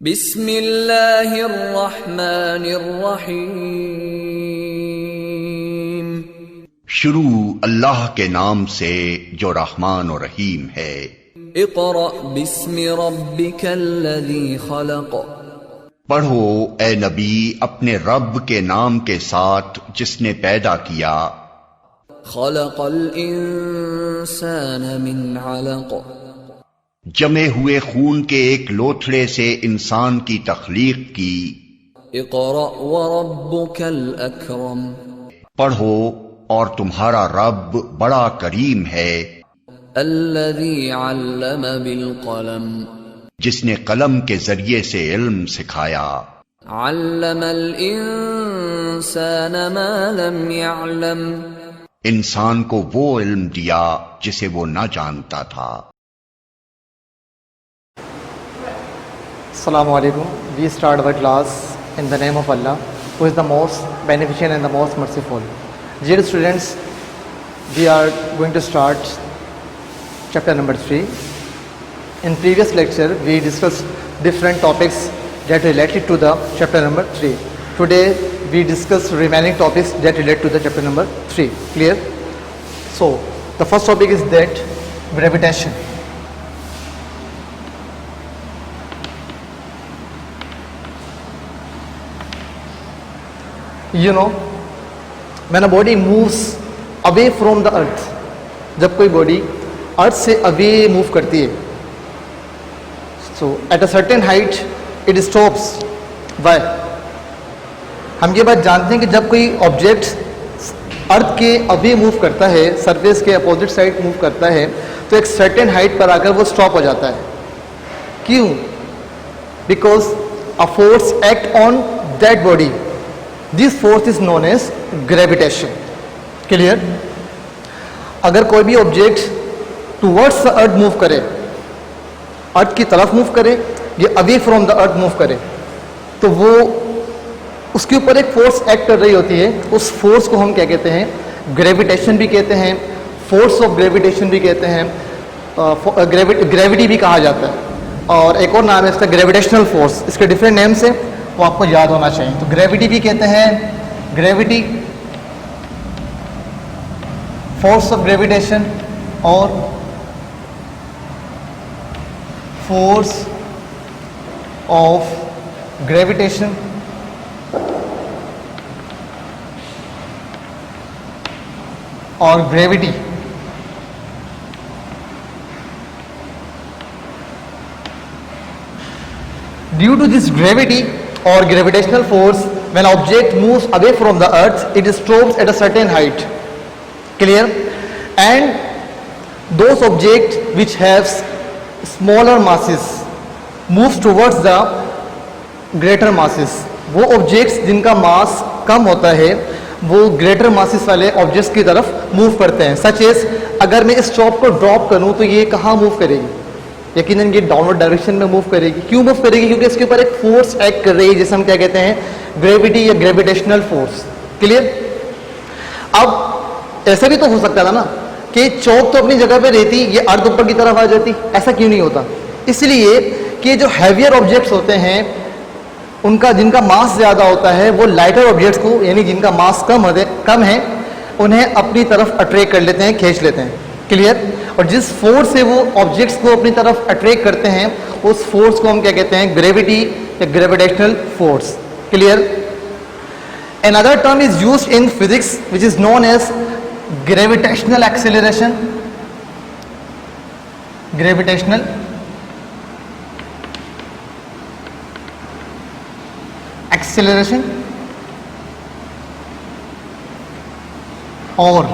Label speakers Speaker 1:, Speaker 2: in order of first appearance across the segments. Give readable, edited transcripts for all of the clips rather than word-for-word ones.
Speaker 1: बिस्मिल्लाहिर्रहमानिर्रहीम।
Speaker 2: शुरू अल्लाह के नाम से जो रहमान और रहीम है।
Speaker 1: इक़रा बिस्मि रब्बिकल्लज़ी खलक़।
Speaker 2: पढ़ो ए नबी अपने रब के नाम के साथ जिसने पैदा किया।
Speaker 1: खलक़ल इंसान मिन अलक़।
Speaker 2: जमे हुए खून के एक लोथड़े से इंसान की तख्लीक की।
Speaker 1: इक़रा व रब्बुकल अकरम।
Speaker 2: पढ़ो और तुम्हारा रब बड़ा करीम है।
Speaker 1: अल्लज़ी अल्लम बिल क़लम।
Speaker 2: जिसने कलम के जरिए से इल्म सिखाया।
Speaker 1: अल्लमल इंसान मा लम यअलम।
Speaker 2: इंसान को वो इल्म दिया जिसे वो न जानता था।
Speaker 3: Assalamu alaikum. We start our class in the name of Allah, who is the most beneficent and the most merciful. Dear students, we are going to start chapter number 3. In previous lecture, we discussed different topics that related to the chapter number 3. Today, we discuss remaining topics that relate to the chapter number 3. Clear? So, the first topic is that gravitation. You know, when a body moves away from the earth, जब कोई body earth से away move करती है, so at a certain height it stops. Why? हम ये बात जानते हैं कि जब कोई ऑब्जेक्ट अर्थ के अवे मूव करता है, सरफेस के अपोजिट साइड मूव करता है, तो एक सर्टेन हाइट पर आकर वो स्टॉप हो जाता है. क्यों? Because a force act on that body. This force is known as gravitation. Clear? अगर कोई भी object towards the earth move करे, अर्थ की तरफ मूव करे या away from the earth move करे, तो वो उसके ऊपर एक फोर्स एक्ट कर रही होती है. उस फोर्स को हम क्या कहते हैं? ग्रेविटेशन भी कहते हैं, फोर्स ऑफ ग्रेविटेशन भी कहते हैं, ग्रेविटी भी कहा जाता है. और एक और नाम है इसका ग्रेविटेशनल फोर्स. इसके डिफरेंट नेम्स हैं, वो आपको याद होना चाहिए. तो ग्रेविटी भी कहते हैं, ग्रेविटी, फोर्स ऑफ ग्रेविटेशन और फोर्स ऑफ ग्रेविटेशन और gravity. Due to this gravity or gravitational force, when object moves away from the earth, it stops at a certain height. Clear? And those objects which have smaller masses moves towards the greater masses. वो objects जिनका मास कम होता है, वो greater masses वाले objects की तरफ move करते हैं. सच एज अगर मैं इस चॉप को ड्रॉप करूं तो ये कहाँ मूव करेगी? यकीनन ये डाउनवर्ड डायरेक्शन में मूव करेगी. क्यों मूव करेगी? क्योंकि इसके ऊपर एक फोर्स एक्ट कर रही है, जिसे हम क्या कहते हैं? ग्रेविटी या ग्रेविटेशनल फोर्स. क्लियर? अब ऐसा भी तो हो सकता था ना कि चौक तो अपनी जगह पे रहती, ये अर्थ ऊपर की तरफ आ जाती. ऐसा क्यों नहीं होता? इसलिए कि जो हैवियर ऑब्जेक्ट्स होते हैं, उनका जिनका मास ज़्यादा होता है, वो लाइटर ऑब्जेक्ट्स को, यानी जिनका मास कम है, उन्हें अपनी तरफ अट्रैक्ट कर लेते हैं, खींच लेते हैं. क्लियर? और जिस फोर्स से वो ऑब्जेक्ट्स को अपनी तरफ अट्रैक्ट करते हैं, उस फोर्स को हम क्या कहते हैं? ग्रेविटी या gravitational force. Clear? Another term is used in physics which is known as gravitational acceleration. Gravitational acceleration or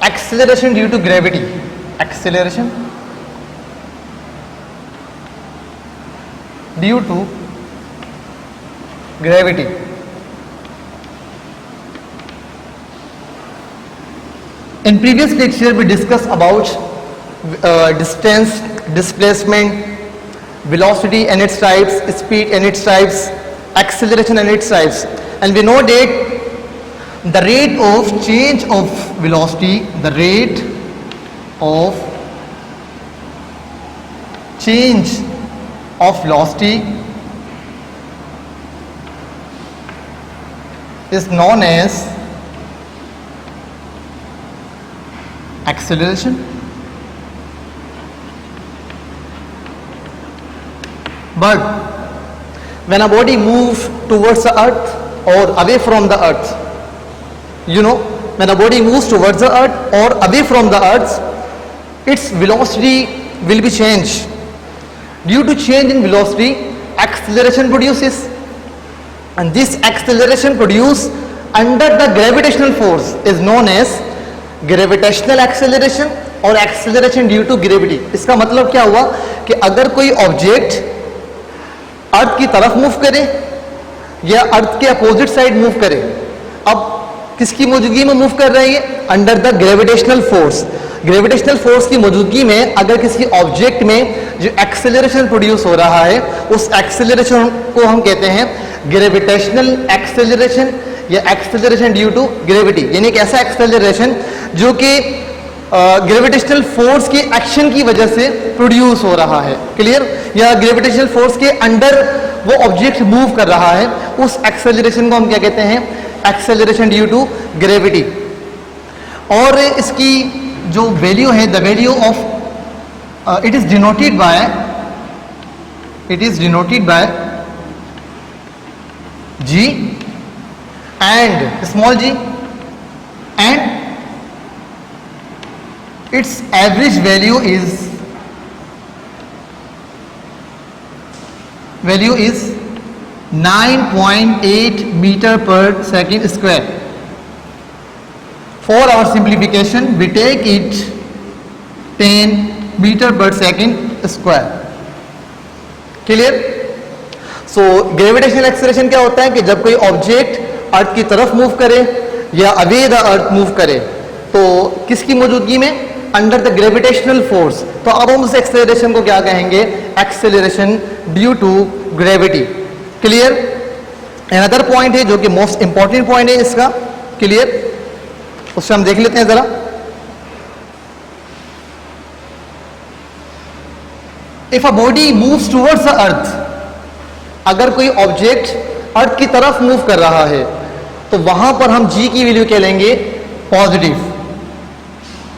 Speaker 3: acceleration due to gravity. Acceleration due to gravity. In previous lecture we discussed about distance, displacement, velocity and its types, speed and its types, acceleration and its types, and we know that the rate of change of velocity, the rate of change of velocity is known as acceleration. But when a body moves towards the earth or away from the earth, you know, when a body moves towards the earth or away from the earth, its velocity will be changed. Due to change in velocity, acceleration produces, and this acceleration produced under the gravitational force is known as gravitational acceleration और acceleration due to gravity. इसका मतलब क्या हुआ कि अगर कोई object अर्थ की तरफ मूव करे या अर्थ के अपोजिट साइड मूव करे, अब किसकी मौजूदगी में मूव कर रही है? Under the gravitational force. Gravitational force की मौजूदगी में अगर किसी ऑब्जेक्ट में जो एक्सेलरेशन प्रोड्यूस हो रहा है, उस एक्सेलरेशन को हम कहते हैं ग्रेविटेशनल एक्सेलरेशन या एक्सेलरेशन ड्यू टू ग्रेविटी. यानी कि ऐसा एक्सेलरेशन जो कि ग्रेविटेशनल फोर्स के एक्शन की वजह से प्रोड्यूस हो रहा है. क्लियर? या ग्रेविटेशनल फोर्स के अंडर वो ऑब्जेक्ट मूव कर रहा है, उस एक्सेलरेशन को हम क्या कहते हैं? Acceleration due to gravity. और इसकी जो वैल्यू है, the value of it is denoted by g and small g, and its average value is 9.8 meter per second square. For our simplification, we take it 10 meter per second square. Clear? So gravitational acceleration क्या होता है कि जब कोई object अर्थ की तरफ move करे या अवे द अर्थ मूव करे, तो किसकी मौजूदगी में? Under the gravitational force. तो अब हम उस एक्सेलरेशन को क्या कहेंगे? Acceleration due to gravity. Clear? Another point है जो कि मोस्ट इंपॉर्टेंट पॉइंट है इसका. क्लियर? उससे हम देख लेते हैं जरा. If a body moves towards the अर्थ, अगर कोई ऑब्जेक्ट अर्थ की तरफ मूव कर रहा है तो वहां पर हम जी की वैल्यू क्या लेंगे? पॉजिटिव.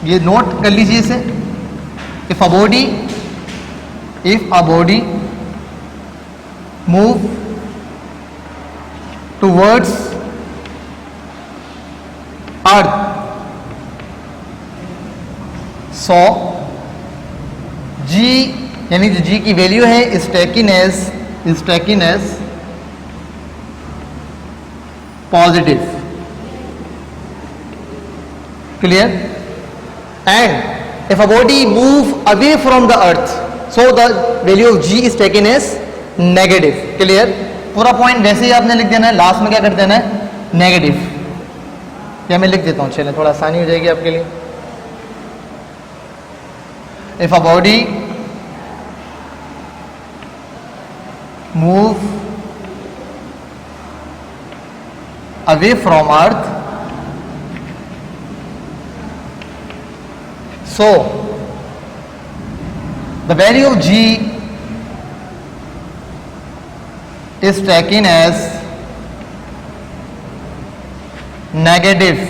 Speaker 3: ये नोट कर लीजिए इसे. If a body move towards earth, so G यानी जो जी की वैल्यू है is taken as positive. Clear? And if a body move away from the earth, so the value of g is taken as negative. Clear? पूरा point वैसे ही आपने लिख देना है, लास्ट में क्या कर देना है? नेगेटिव. या मैं लिख देता हूं, चलें थोड़ा आसानी हो जाएगी आपके लिए. If a body move away from earth, so the value of g is taken as negative.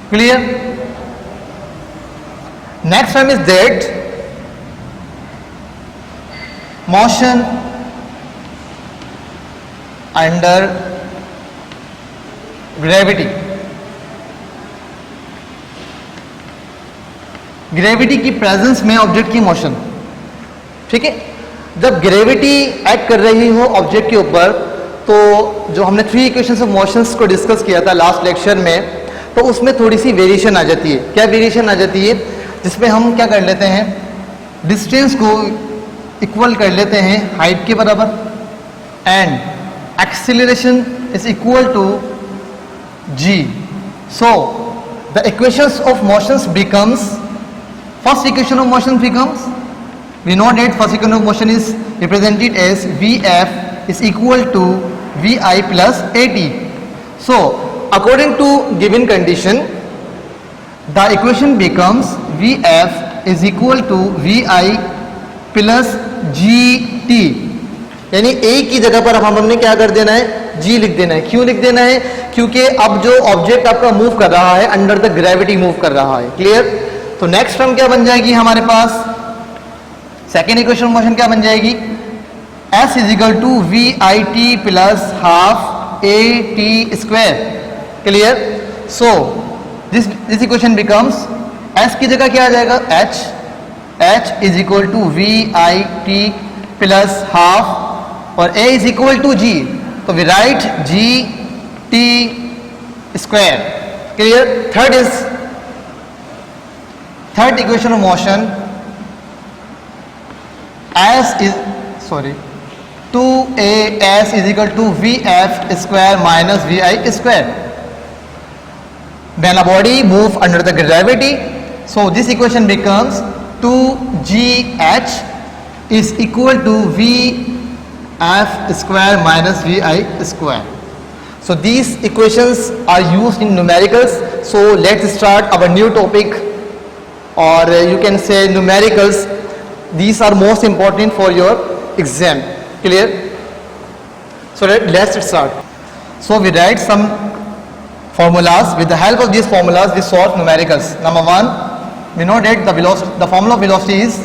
Speaker 3: Clear? Next one is that motion under gravity. Gravity की प्रेजेंस में ऑब्जेक्ट की मोशन. ठीक है? जब ग्रेविटी एक्ट कर रही हो ऑब्जेक्ट के ऊपर, तो जो हमने 3 इक्वेशंस ऑफ मोशंस को डिस्कस किया था लास्ट लेक्चर में, तो उसमें थोड़ी सी वेरिएशन आ जाती है. क्या वेरिएशन आ जाती है? जिसमें हम क्या कर लेते हैं? डिस्टेंस को इक्वल कर लेते हैं हाइट के बराबर, and acceleration is equal to g. So the equations of motions becomes, first equation of motion becomes, we know that first equation of motion is represented as Vf is equal to Vi plus At. So according to given condition, the equation becomes Vf is equal to Vi plus G T, यानी ए की जगह पर अब हमने क्या कर देना है, जी लिख देना है। क्यों लिख देना है? क्योंकि अब जो ऑब्जेक्ट आपका मूव कर रहा है अंडर द ग्रेविटी मूव कर रहा है। क्लियर? तो नेक्स्ट टर्म क्या बन जाएगी हमारे पास, सेकेंड इक्वेशन मोशन क्या बन जाएगी, S is equal to V I T plus half A T square. Clear? So this equation becomes, S की जगह क्या आ जाएगा, H is equal to V I T plus half और A is equal to G, तो we write G T square. Clear? Third equation of motion, two A S is equal to V F square minus V I square. When a body move under the gravity, so this equation becomes 2gh is equal to vf square minus vi square. So these equations are used in numericals. So let's start our new topic, or you can say numericals. These are most important for your exam. Clear? So let's start. So we write some formulas. With the help of these formulas we solve numericals. Number one, we know that the formula of velocity is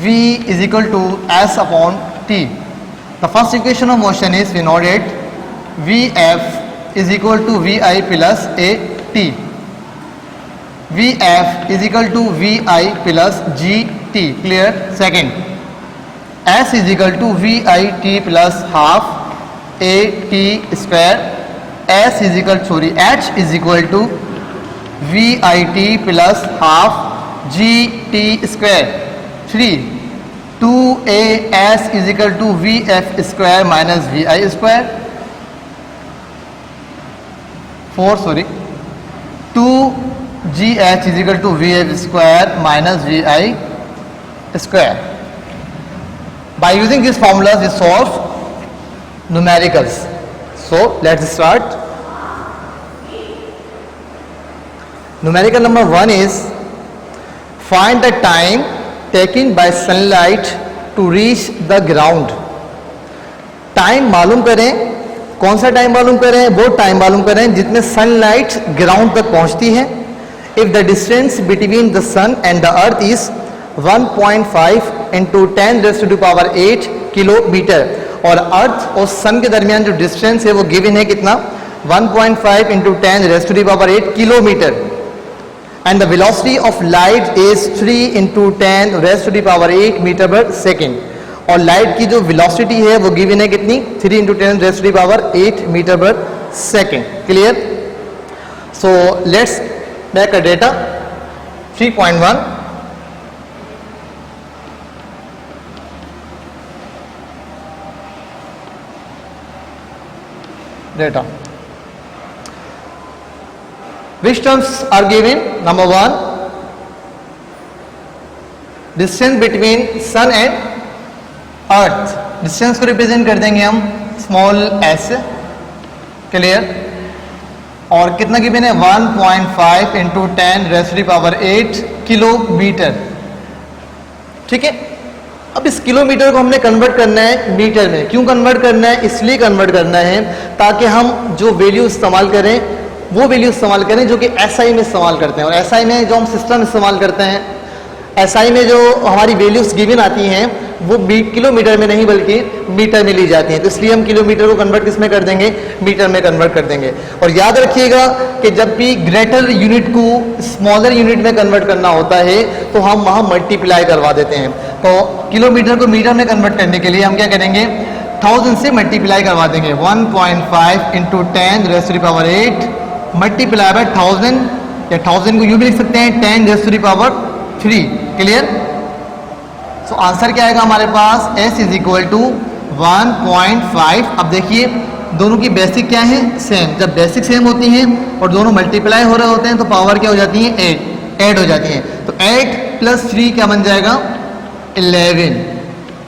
Speaker 3: v is equal to s upon t. The first equation of motion is, we know that vf is equal to vi plus a t. vf is equal to vi plus gt. Clear? Second, s is equal to vi t plus half a t square. h is equal to vit plus half gt square. 3, 2as is equal to vf square minus vi square. 4, 2gh is equal to vf square minus vi square. By using these formulas we solve numericals. So let's start. Numerical number 1 is, find the time taken by sunlight to reach the ground. Time मालूम करें, कौन सा time मालूम करें, वो time मालूम करें जितने सनलाइट ग्राउंड तक पहुंचती है। If the distance between the sun and the earth is 1.5 into 10⁸ kilometre, और अर्थ और सन के दरमियान जो डिस्टेंस है वो गिवन है कितना, 1.5 into 10⁸ kilometre, and the velocity of light is 3 into 10⁸ metre per second, और लाइट की जो वेलोसिटी है वो गिवन है कितनी, 3 into 10⁸ metre per second. Clear? So let's make a data. 3.1 data. Which terms are given? Number 1, distance between sun and earth. Distance को represent कर देंगे हम स्मॉल s. क्लियर? और कितना गिवन है, 1.5 into 10⁸ किलोमीटर. ठीक है? अब इस किलोमीटर को हमने कन्वर्ट करना है मीटर में. क्यों कन्वर्ट करना है? इसलिए कन्वर्ट करना है ताकि हम जो वैल्यू इस्तेमाल करें वो वैल्यू इस्तेमाल करें जो कि एसआई में इस्तेमाल करते हैं. और एसआई में जो हम सिस्टम इस्तेमाल करते हैं, एसआई में जो हमारी वैल्यूज गिवन आती हैं वो किलोमीटर में नहीं बल्कि मीटर में ली जाती हैं. तो इसलिए हम किलोमीटर को कन्वर्ट किस में कर देंगे, मीटर में कन्वर्ट कर देंगे. और याद रखिएगा कि जब भी ग्रेटर यूनिट को स्मॉलर यूनिट में कन्वर्ट करना होता है तो हम वहाँ मल्टीप्लाई करवा देते हैं. तो किलोमीटर को मीटर में कन्वर्ट करने के लिए हम क्या करेंगे, 1000 से मल्टीप्लाई करवा देंगे. 1.5 into 10⁸ मल्टीप्लाई बाय 1000, या 1000 को यूँ भी लिख सकते हैं 10⁻3. क्लियर? सो आंसर क्या आएगा हमारे पास, s इज इक्वल टू 1.5. अब देखिए दोनों की बेसिक क्या है, सेम. जब बेसिक सेम होती हैं और दोनों मल्टीप्लाई हो रहे होते हैं तो पावर क्या हो जाती है, 8 ऐड हो जाती है. तो 8 + 3 क्या बन जाएगा, 11.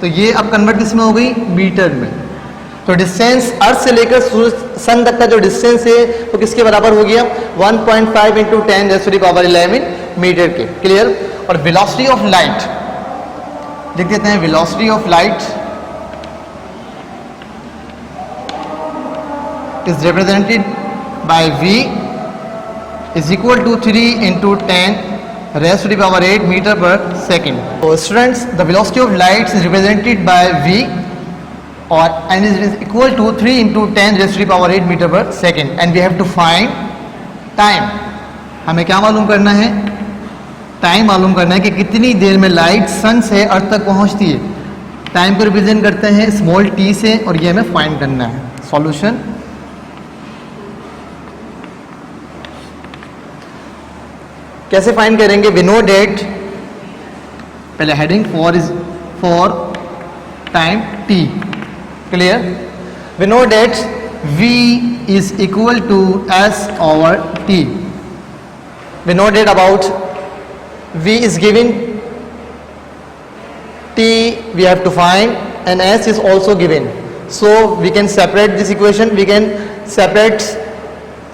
Speaker 3: तो ये अब कन्वर्ट किस में हो गई, मीटर में. तो डिस्टेंस अर्थ से लेकर सन तक का जो डिस्टेंस है वो किसके बराबर हो गया, 1.5 into 10⁻11 मीटर के. क्लियर? और वेलोसिटी ऑफ लाइट, लिख देते हैं velocity of light is represented by v is equal to 3 into 10 raised to the power 8 meter per second. So students, the velocity of light is represented by v or and is equal to 3 into 10 raised to the power 8 meter per second, and we have to find time. हमें क्या मालूम करना है? Time मालूम करना है कि कितनी देर में लाइट सन से अर्थ तक पहुंचती है. टाइम को रिप्रेजेंट करते हैं स्मॉल t से, और ये हमें फाइंड करना है. सॉल्यूशन, कैसे फाइंड करेंगे? वी नो डेट, पहले heading for time t. Clear? We know that v is equal to s over t. We know that about v is given, t we have to find, and s is also given. So we can separate this equation. We can separate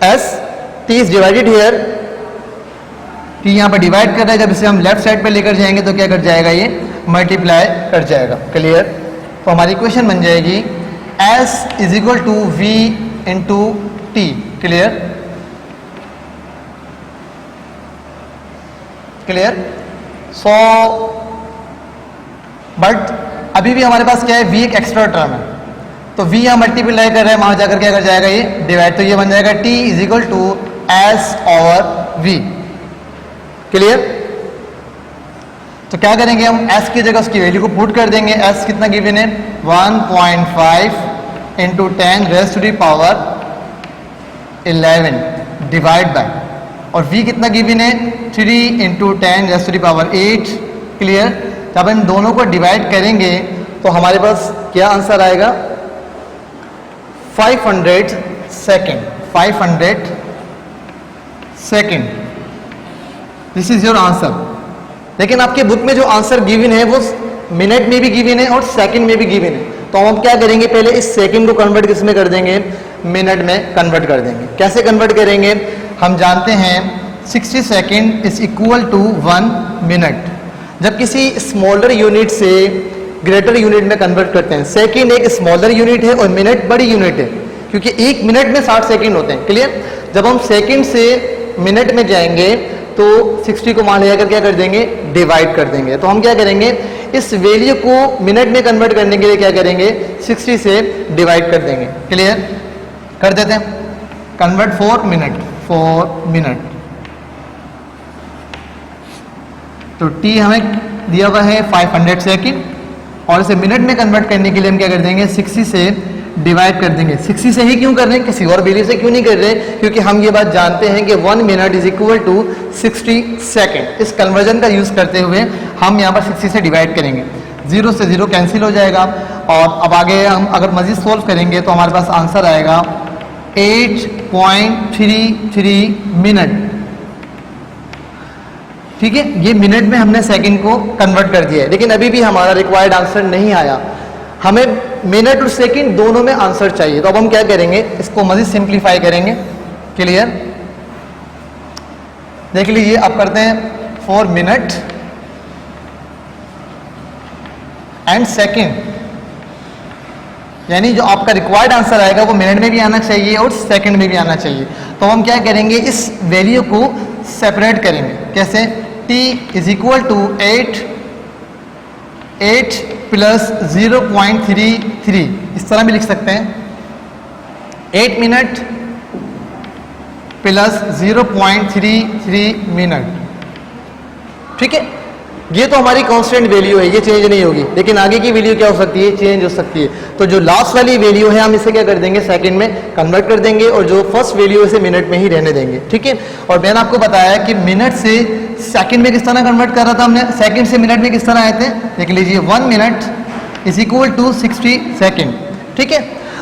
Speaker 3: s. t is divided here. t यहाँ पर divide कर रहा है. जब इसे हम left side पे लेकर जाएंगे तो क्या कर जाएगा? ये मल्टीप्लाई कर जाएगा. क्लियर? तो हमारी इक्वेशन बन जाएगी s is equal to v into T. Clear? Clear? So but अभी भी हमारे पास क्या है? v एक एक्स्ट्रा टर्म है, तो v यहाँ मल्टीप्लाई कर रहे हैं, वहां जाकर क्या कर जाएगा? ये डिवाइड. तो ये बन जाएगा t is equal to s और v. क्लियर? तो क्या करेंगे हम? s की जगह उसकी वैल्यू को पुट कर देंगे. s कितना गिवन है? 1.5 into 10 raise to the power 11 divide by, और v कितना गिवन है? 3 into 10 raise to the power 8. Clear? जब इन दोनों को डिवाइड करेंगे तो हमारे पास क्या आंसर आएगा? 500 second. 500 second. This is your answer. लेकिन आपके बुक में जो आंसर गिवन है वो मिनट में भी गिवन है और सेकंड में भी गिवन है. तो हम क्या करेंगे? पहले इस सेकंड को कन्वर्ट किस में कर देंगे? मिनट में कन्वर्ट कर देंगे. कैसे कन्वर्ट करेंगे? हम जानते हैं 60 second is equal to 1 minute. जब किसी स्मॉलर यूनिट से ग्रेटर यूनिट में कन्वर्ट करते हैं, सेकेंड एक स्मॉलर यूनिट है और मिनट बड़ी यूनिट है, क्योंकि एक मिनट में 60 सेकेंड होते हैं. क्लियर? जब हम सेकेंड से मिनट में जाएंगे तो 60 को मान लिया कर क्या कर देंगे? डिवाइड कर देंगे. तो हम क्या करेंगे? इस वैल्यू को मिनट में कन्वर्ट करने के लिए क्या करेंगे? 60 से डिवाइड कर देंगे. क्लियर? कर देते हैं. Convert for minute. तो t हमें दिया हुआ है 500 सेकेंड, और इसे मिनट में कन्वर्ट करने के लिए हम क्या कर देंगे? 60 से डिवाइड कर देंगे. 60 से ही क्यों कर रहे हैं? किसी और वैल्यू से क्यों नहीं कर रहे? क्योंकि हम ये बात जानते हैं कि 1 minute is equal to 60 second. इस कन्वर्जन का यूज करते हुए हम यहाँ पर 60 से डिवाइड करेंगे. 0 से 0 कैंसिल हो जाएगा, और अब आगे हम अगर मजीद सोल्व करेंगे तो हमारे पास आंसर आएगा 8.33 मिनट. ठीक है? ये मिनट में हमने सेकंड को कन्वर्ट कर दिया है, लेकिन अभी भी हमारा रिक्वायर्ड आंसर नहीं आया. हमें मिनट और सेकंड दोनों में आंसर चाहिए. तो अब हम क्या करेंगे? इसको मजीद सिंप्लीफाई करेंगे. क्लियर? देख लीजिए, अब करते हैं फॉर मिनट एंड सेकंड, यानी जो आपका रिक्वायर्ड आंसर आएगा वो मिनट में भी आना चाहिए और सेकंड में भी आना चाहिए. तो हम क्या करेंगे? इस वैल्यू को सेपरेट करेंगे. कैसे? t is equal to 8 plus 0.33, इस तरह भी लिख सकते हैं. 8 मिनट प्लस 0.33 मिनट. ठीक है? ये तो हमारी कांस्टेंट वैल्यू है, ये चेंज नहीं होगी. लेकिन आगे की वैल्यू क्या हो सकती है? चेंज हो सकती है. तो जो लास्ट वाली वैल्यू है हम इसे क्या कर देंगे? सेकंड में कन्वर्ट कर देंगे, और जो फर्स्ट वैल्यू है इसे मिनट में ही रहने देंगे. ठीक है? और मैंने आपको बताया कि मिनट से सेकंड में किस तरह कन्वर्ट कर रहा था हमने, सेकंड से मिनट में किस तरह आए थे. देख लीजिए, 1 minute is equal to 60 second. ठीक है?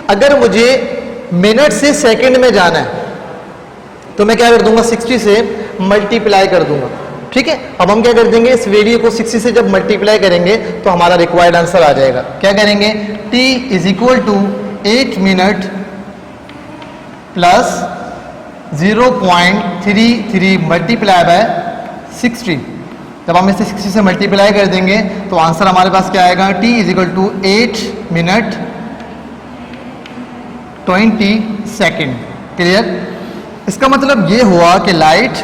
Speaker 3: अगर मुझे मिनट से सेकंड में जाना है तो मैं क्या कर दूंगा? 60 से मल्टीप्लाई कर दूंगा. ठीक है? अब हम क्या कर देंगे? इस वैल्यू को 60 से जब मल्टीप्लाई करेंगे तो हमारा रिक्वायर्ड आंसर आ जाएगा. क्या करेंगे? t is equal to 8 minute plus 0.33 multiply by 60. जब हम इसे 60 से मल्टीप्लाई कर देंगे तो आंसर हमारे पास क्या आएगा, t is equal to 8 minute 20 second. Clear? इसका मतलब ये हुआ कि लाइट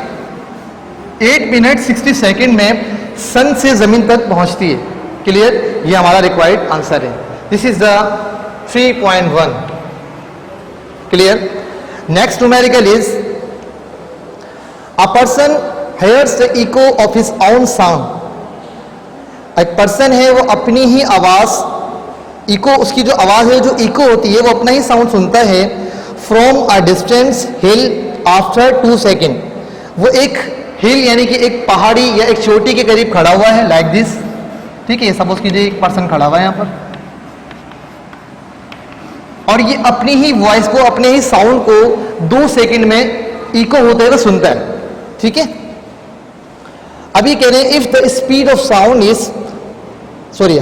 Speaker 3: 8 मिनट 60 सेकेंड में सन से जमीन तक पहुंचती है। क्लियर? ये हमारा रिक्वायर्ड आंसर है। This is the 3.1। Clear? Next numerical is a person hears the echo of his own sound। एक पर्सन है वो अपनी ही आवाज, इको, उसकी जो आवाज है जो इको होती है वो अपना ही साउंड सुनता है from a distance hill after 2 second. वो एक हिल यानी कि एक पहाड़ी या एक चोटी के करीब खड़ा हुआ है लाइक दिस। ठीक है, सपोज कीजिए एक पर्सन खड़ा हुआ है यहाँ पर और ये अपनी ही वॉइस को, अपने ही साउंड को 2 सेकेंड में इको होते हुए सुनता है। ठीक है, अभी कह रहे हैं if the speed of sound is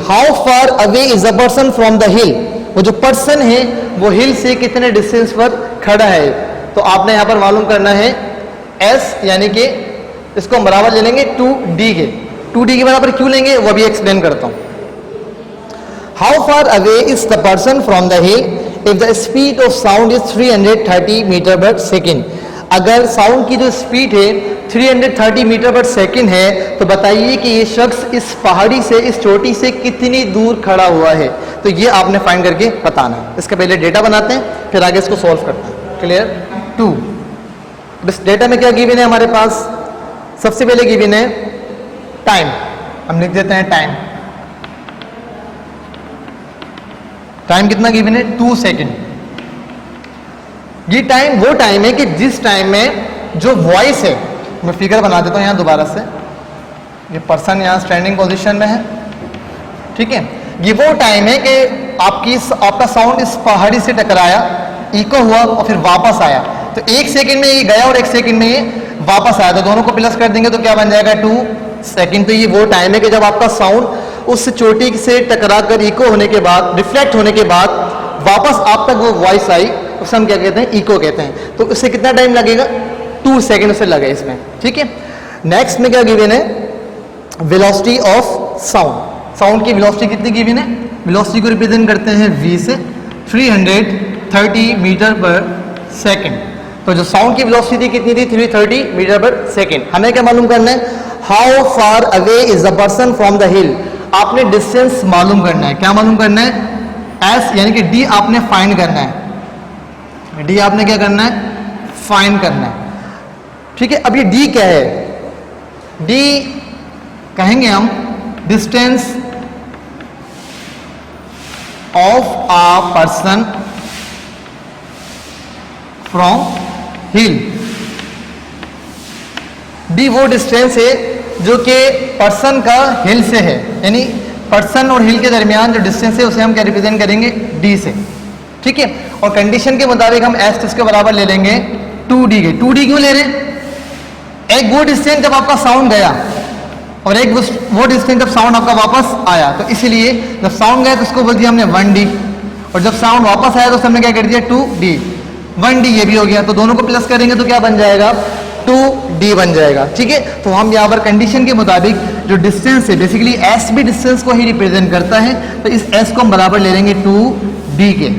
Speaker 3: how far away is a person from the हिल। वो जो पर्सन है वो हिल से कितने डिस्टेंस पर खड़ा है। तो आपने यहां पर मालूम करना है s, यानी कि इसको हम बराबर ले लेंगे 2d के। 2d के बराबर क्यों लेंगे वो अभी एक्सप्लेन करता हूं। How far away is the person from the hill if the speed of sound is 330 metre per second. अगर साउंड की जो स्पीड है 330 मीटर पर सेकेंड है तो बताइए कि ये शख्स इस पहाड़ी से, इस चोटी से कितनी दूर खड़ा हुआ है। तो ये आपने फाइंड करके बताना है। इसका पहले डेटा बनाते हैं फिर आगे इसको सॉल्व करते हैं। क्लियर? 2। बस डेटा में क्या गिवन है हमारे पास? सबसे पहले गिवन है टाइम। हम लिख देते हैं टाइम। टाइम कितना गिवन है? 2 सेकेंड। ये टाइम वो टाइम है कि जिस टाइम में जो वॉइस है, मैं फिगर बना देता हूं यहां दोबारा से। ये पर्सन यहां स्टैंडिंग पोजीशन में है। ठीक है, ये वो टाइम है कि आपका साउंड इस पहाड़ी से टकराया, इको हुआ और फिर वापस आया। तो 1 सेकेंड में ये गया और 1 सेकेंड में ये वापस आया। तो दोनों को प्लस कर देंगे तो क्या बन जाएगा? 2 सेकेंड। तो ये वो टाइम है कि जब आपका साउंड उस चोटी से टकरा कर इको होने के बाद, रिफ्लेक्ट होने के बाद वापस आप तक वो वॉइस आई, उसे हम क्या कहते हैं? इको कहते हैं। तो इससे कितना टाइम लगेगा? 2 सेकेंड से लगे इसमें। ठीक है, नेक्स्ट में क्या गिवन है? Velocity of sound. साउंड की वेलोसिटी कितनी गिवन है? वेलोसिटी को रिप्रेजेंट करते हैं v से, 330 मीटर पर सेकेंड। तो जो साउंड की वेलोसिटी कितनी थी? 330 मीटर पर सेकेंड। हमें क्या मालूम करना है? How far away is the person from the हिल। आपने डिस्टेंस मालूम करना है। क्या मालूम करना है? s यानी कि d आपने फाइंड करना है। d आपने क्या करना है? फाइंड करना है। ठीक है, अब ये d क्या है? d कहेंगे हम distance of a person from hill. d वो डिस्टेंस है जो कि पर्सन का हिल से है, यानी पर्सन और हिल के दरमियान जो डिस्टेंस है उसे हम क्या रिप्रेजेंट करेंगे? d से। ठीक है, और कंडीशन के मुताबिक हम s इसके बराबर ले लेंगे 2d के। 2d क्यों ले रहे हैं? एक वो डिस्टेंस जब आपका साउंड गया और एक वो डिस्टेंस जब साउंड आपका वापस आया, तो इसीलिए जब साउंड गया तो उसको बोल दिया हमने 1d, और जब साउंड वापस आया तो हमने क्या कर दिया? 2d। 1d ये भी हो गया, तो दोनों को प्लस करेंगे तो क्या बन जाएगा? 2d बन जाएगा। ठीक है, तो हम यहाँ पर कंडीशन के मुताबिक जो डिस्टेंस है, बेसिकली s भी डिस्टेंस को ही रिप्रेजेंट करता है, तो इस s को हम बराबर ले लेंगे 2d के।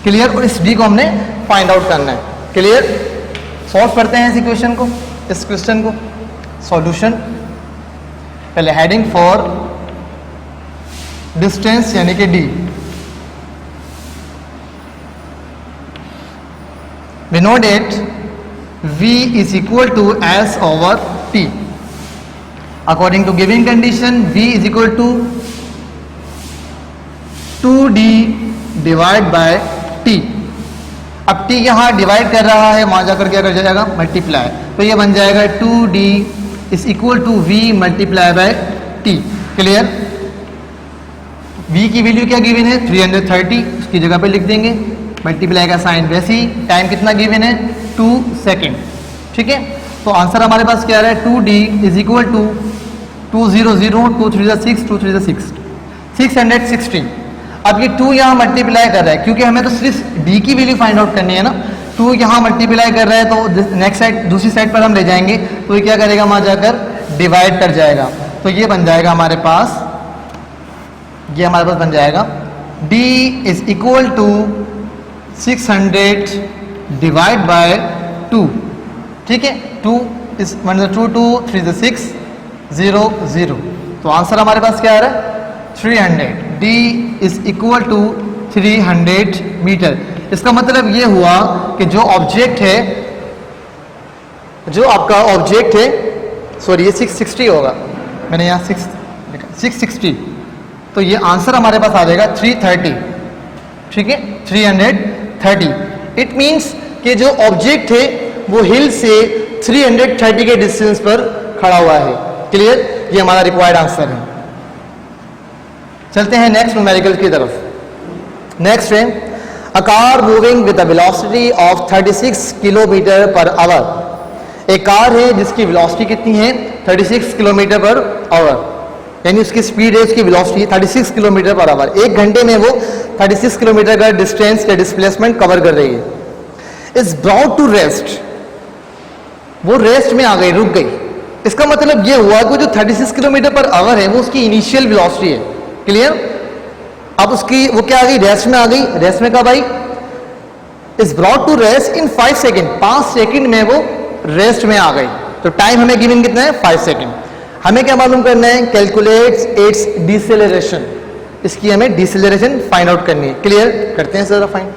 Speaker 3: क्लियर? और इस d को हमने फाइंड आउट करना है। क्लियर? सॉल्व करते हैं इस इक्वेशन को, इस क्वेश्चन को। सॉल्यूशन, पहले हेडिंग फॉर डिस्टेंस यानी कि d। we know that v is equal to s over t. According to given condition, v is equal to 2d divided by t. अब t यहाँ डिवाइड कर रहा है, वहां जाकर क्या कर जाएगा? मल्टीप्लाई। तो ये बन जाएगा 2d is equal to v multiply by t। Clear? v की वैल्यू क्या गिवन है? 330, उसकी जगह पे लिख देंगे, मल्टीप्लाई का साइन वैसे ही। टाइम कितना गिवन है? 2 सेकेंड। ठीक है, तो आंसर हमारे पास क्या आ रहा है? 2d is equal to 200, 2 3 6, 2 3 6, 660। अब ये 2 यहाँ मल्टीप्लाई कर रहा है, क्योंकि हमें तो सिर्फ d की वैल्यू फाइंड आउट करनी है ना। 2 यहाँ मल्टीप्लाई कर रहा है तो नेक्स्ट साइड, दूसरी साइड पर हम ले जाएंगे, तो ये क्या करेगा? वहां जाकर डिवाइड कर जाएगा। तो ये बन जाएगा हमारे पास, ये हमारे पास बन जाएगा d is equal to 600 divide by 2। ठीक है, 2 इज 1 2 2 3 6 0 0। तो आंसर हमारे पास क्या आ रहा है 300। d is equal to 300 metre. इसका मतलब ये हुआ कि जो ऑब्जेक्ट है, जो आपका ऑब्जेक्ट है, सॉरी ये 660 होगा, मैंने यहाँ 660, तो ये आंसर हमारे पास आ जाएगा 330। ठीक है, 330। इट मीन्स कि जो ऑब्जेक्ट है वो हिल से 330 के डिस्टेंस पर खड़ा हुआ है। क्लियर, ये हमारा रिक्वायर्ड आंसर है। चलते हैं नेक्स्ट न्यूमेरिकल की तरफ। नेक्स्ट है a car moving with a velocity of 36 kilometre per our. एक कार है जिसकी वेलोसिटी कितनी है 36 किलोमीटर पर आवर, यानी उसकी स्पीड है, उसकी वेलोसिटी 36 किलोमीटर पर आवर। एक घंटे में वो 36 किलोमीटर का डिस्टेंस या डिस्प्लेसमेंट कवर कर रही है। इज ब्रॉट टू रेस्ट, वो रेस्ट में आ गई, रुक गई। इसका मतलब ये हुआ कि जो 36 किलोमीटर पर आवर है वो उसकी इनिशियल वेलोसिटी है। क्लियर, अब उसकी वो क्या आ गई, रेस्ट में आ गई। रेस्ट में कब आई, is brought to rest in 5 second, 5 second में वो रेस्ट में आ गई। तो टाइम हमें गिवन कितना है 5 सेकेंड। हमें क्या मालूम करना है, कैलकुलेट्स इट्स डिसेलरेशन, इसकी हमें डिसेलरेशन फाइंड आउट करनी है। क्लियर, करते हैं जरा फाइंड।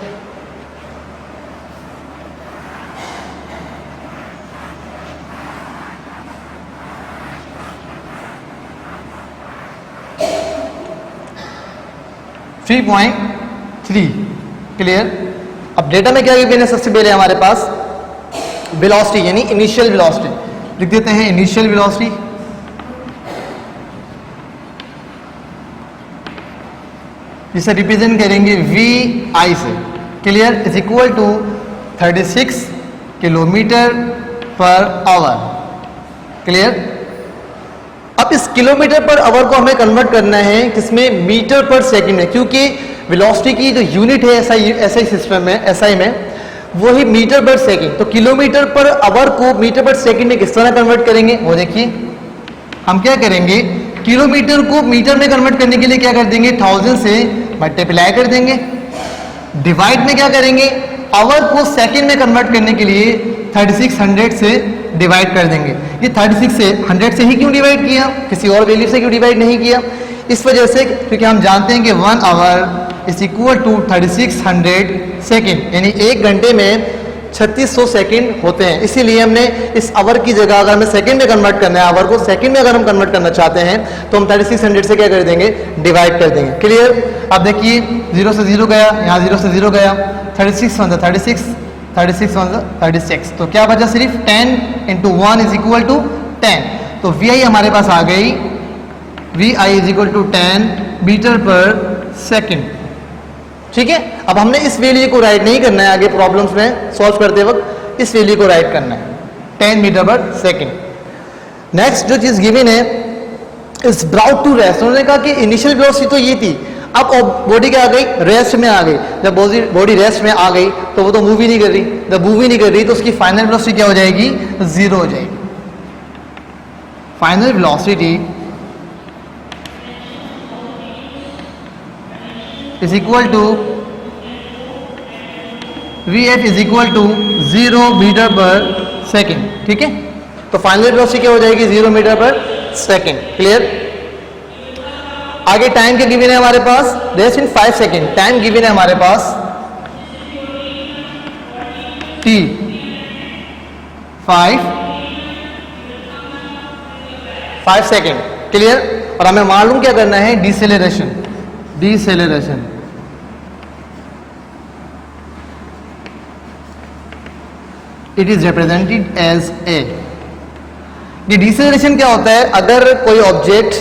Speaker 3: .3 क्लियर। अब डेटा में क्या गिवन है, सबसे पहले हमारे पास वेलोसिटी यानी इनिशियल वेलोसिटी लिख देते हैं। इनिशियल वेलोसिटी जिसे रिप्रेजेंट करेंगे VI से। Clear, is equal to 36 kilometre per hour. Clear, अब इस किलोमीटर पर आवर को हमें कन्वर्ट करना है किसमें, मीटर पर सेकंड में, क्योंकि वेलोसिटी की जो यूनिट है SI सिस्टम में, SI में, वो ही मीटर पर सेकंड। तो किलोमीटर पर आवर को मीटर पर सेकंड में किस तरह कन्वर्ट करेंगे, वो देखिए। हम क्या करेंगे, किलोमीटर को मीटर में कन्वर्ट करने के लिए क्या कर देंगे, 1000 से मल्टीप्लाई कर देंगे। डिवाइड में क्या करेंगे, आवर को सेकंड में कन्वर्ट करने के लिए 3600 से डिवाइड कर देंगे। ये 36 से 100 से ही क्यों डिवाइड किया, किसी और वैल्यू से क्यों डिवाइड नहीं किया, इस वजह से क्योंकि हम जानते हैं कि 1 hour is equal to 3600 second, यानी एक घंटे में 3600 सेकंड होते हैं। इसीलिए हमने इस आवर की जगह अगर हमें सेकंड में कन्वर्ट करना है, आवर को सेकंड में अगर हम कन्वर्ट करना चाहते हैं तो हम 3600 से क्या कर देंगे, डिवाइड कर देंगे। क्लियर, अब देखिए 0 से 0 गया, यहाँ 0 से 0 गया, 36 वन 36, 36 वन 36, तो क्या बचा, सिर्फ 10 इंटू 1 इज इक्वल टू 10। तो VI हमारे पास आ गई, VI is equal to 10 metre per second. ठीक है, अब हमने इस वैल्यू को राइट नहीं करना है, आगे प्रॉब्लम्स में सॉल्व करते वक्त इस वैल्यू को राइट करना है 10 मीटर पर सेकेंड। नेक्स्ट जो चीज गिवन है, इज ब्राउट टू रेस्ट। उन्होंने कहा कि इनिशियल वेलोसिटी तो ये थी, अब बॉडी क्या आ गई, रेस्ट में आ गई। जब बॉडी रेस्ट में आ गई तो वो तो मूव ही नहीं कर रही, जब मूव ही नहीं कर रही तो उसकी फाइनल वेलोसिटी क्या हो जाएगी, 0 हो जाएगी। Final velocity is equal to VF is equal to 0 metre per second. ठीक है, तो फाइनल वेलोसिटी क्या हो जाएगी, 0 मीटर पर सेकेंड। क्लियर, आगे टाइम क्या गिवन है हमारे पास, rest in 5 second. Time given है हमारे पास T 5 सेकेंड। क्लियर, और हमें मालूम क्या करना है, deceleration. Deceleration it is represented as A. ये डिसेलरेशन क्या होता है, अगर कोई ऑब्जेक्ट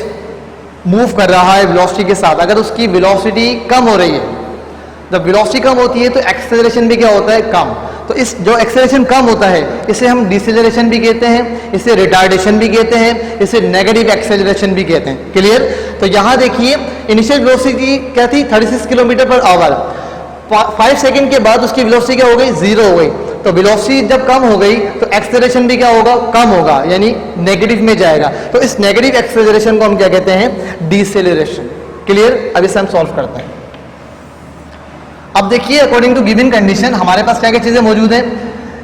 Speaker 3: मूव कर रहा है वेलोसिटी के साथ, अगर उसकी वेलोसिटी कम हो रही है, जब वेलोसिटी कम होती है तो एक्सेलरेशन भी क्या होता है, कम। तो इस जो एक्सेलरेशन कम होता है इसे हम डिसेलरेशन भी कहते हैं, इसे रिटार्डेशन भी कहते हैं, इसे नेगेटिव एक्सेलरेशन भी कहते हैं। क्लियर, तो यहां देखिए इनिशियल वेलोसिटी क्या थी, 36 किलोमीटर पर आवर। 5 सेकंड के बाद उसकी वेलोसिटी क्या हो गई, 0 हो गई। तो वेलोसिटी जब कम हो गई तो एक्सेलरेशन भी क्या होगा, कम होगा, यानी नेगेटिव में जाएगा। तो इस नेगेटिव एक्सेलरेशन को हम क्या कहते हैं, डिसेलरेशन। क्लियर? अब इसे हम सॉल्व करते हैं। अब देखिए अकॉर्डिंग टू गिवन कंडीशन हमारे पास क्या क्या चीजें मौजूद है,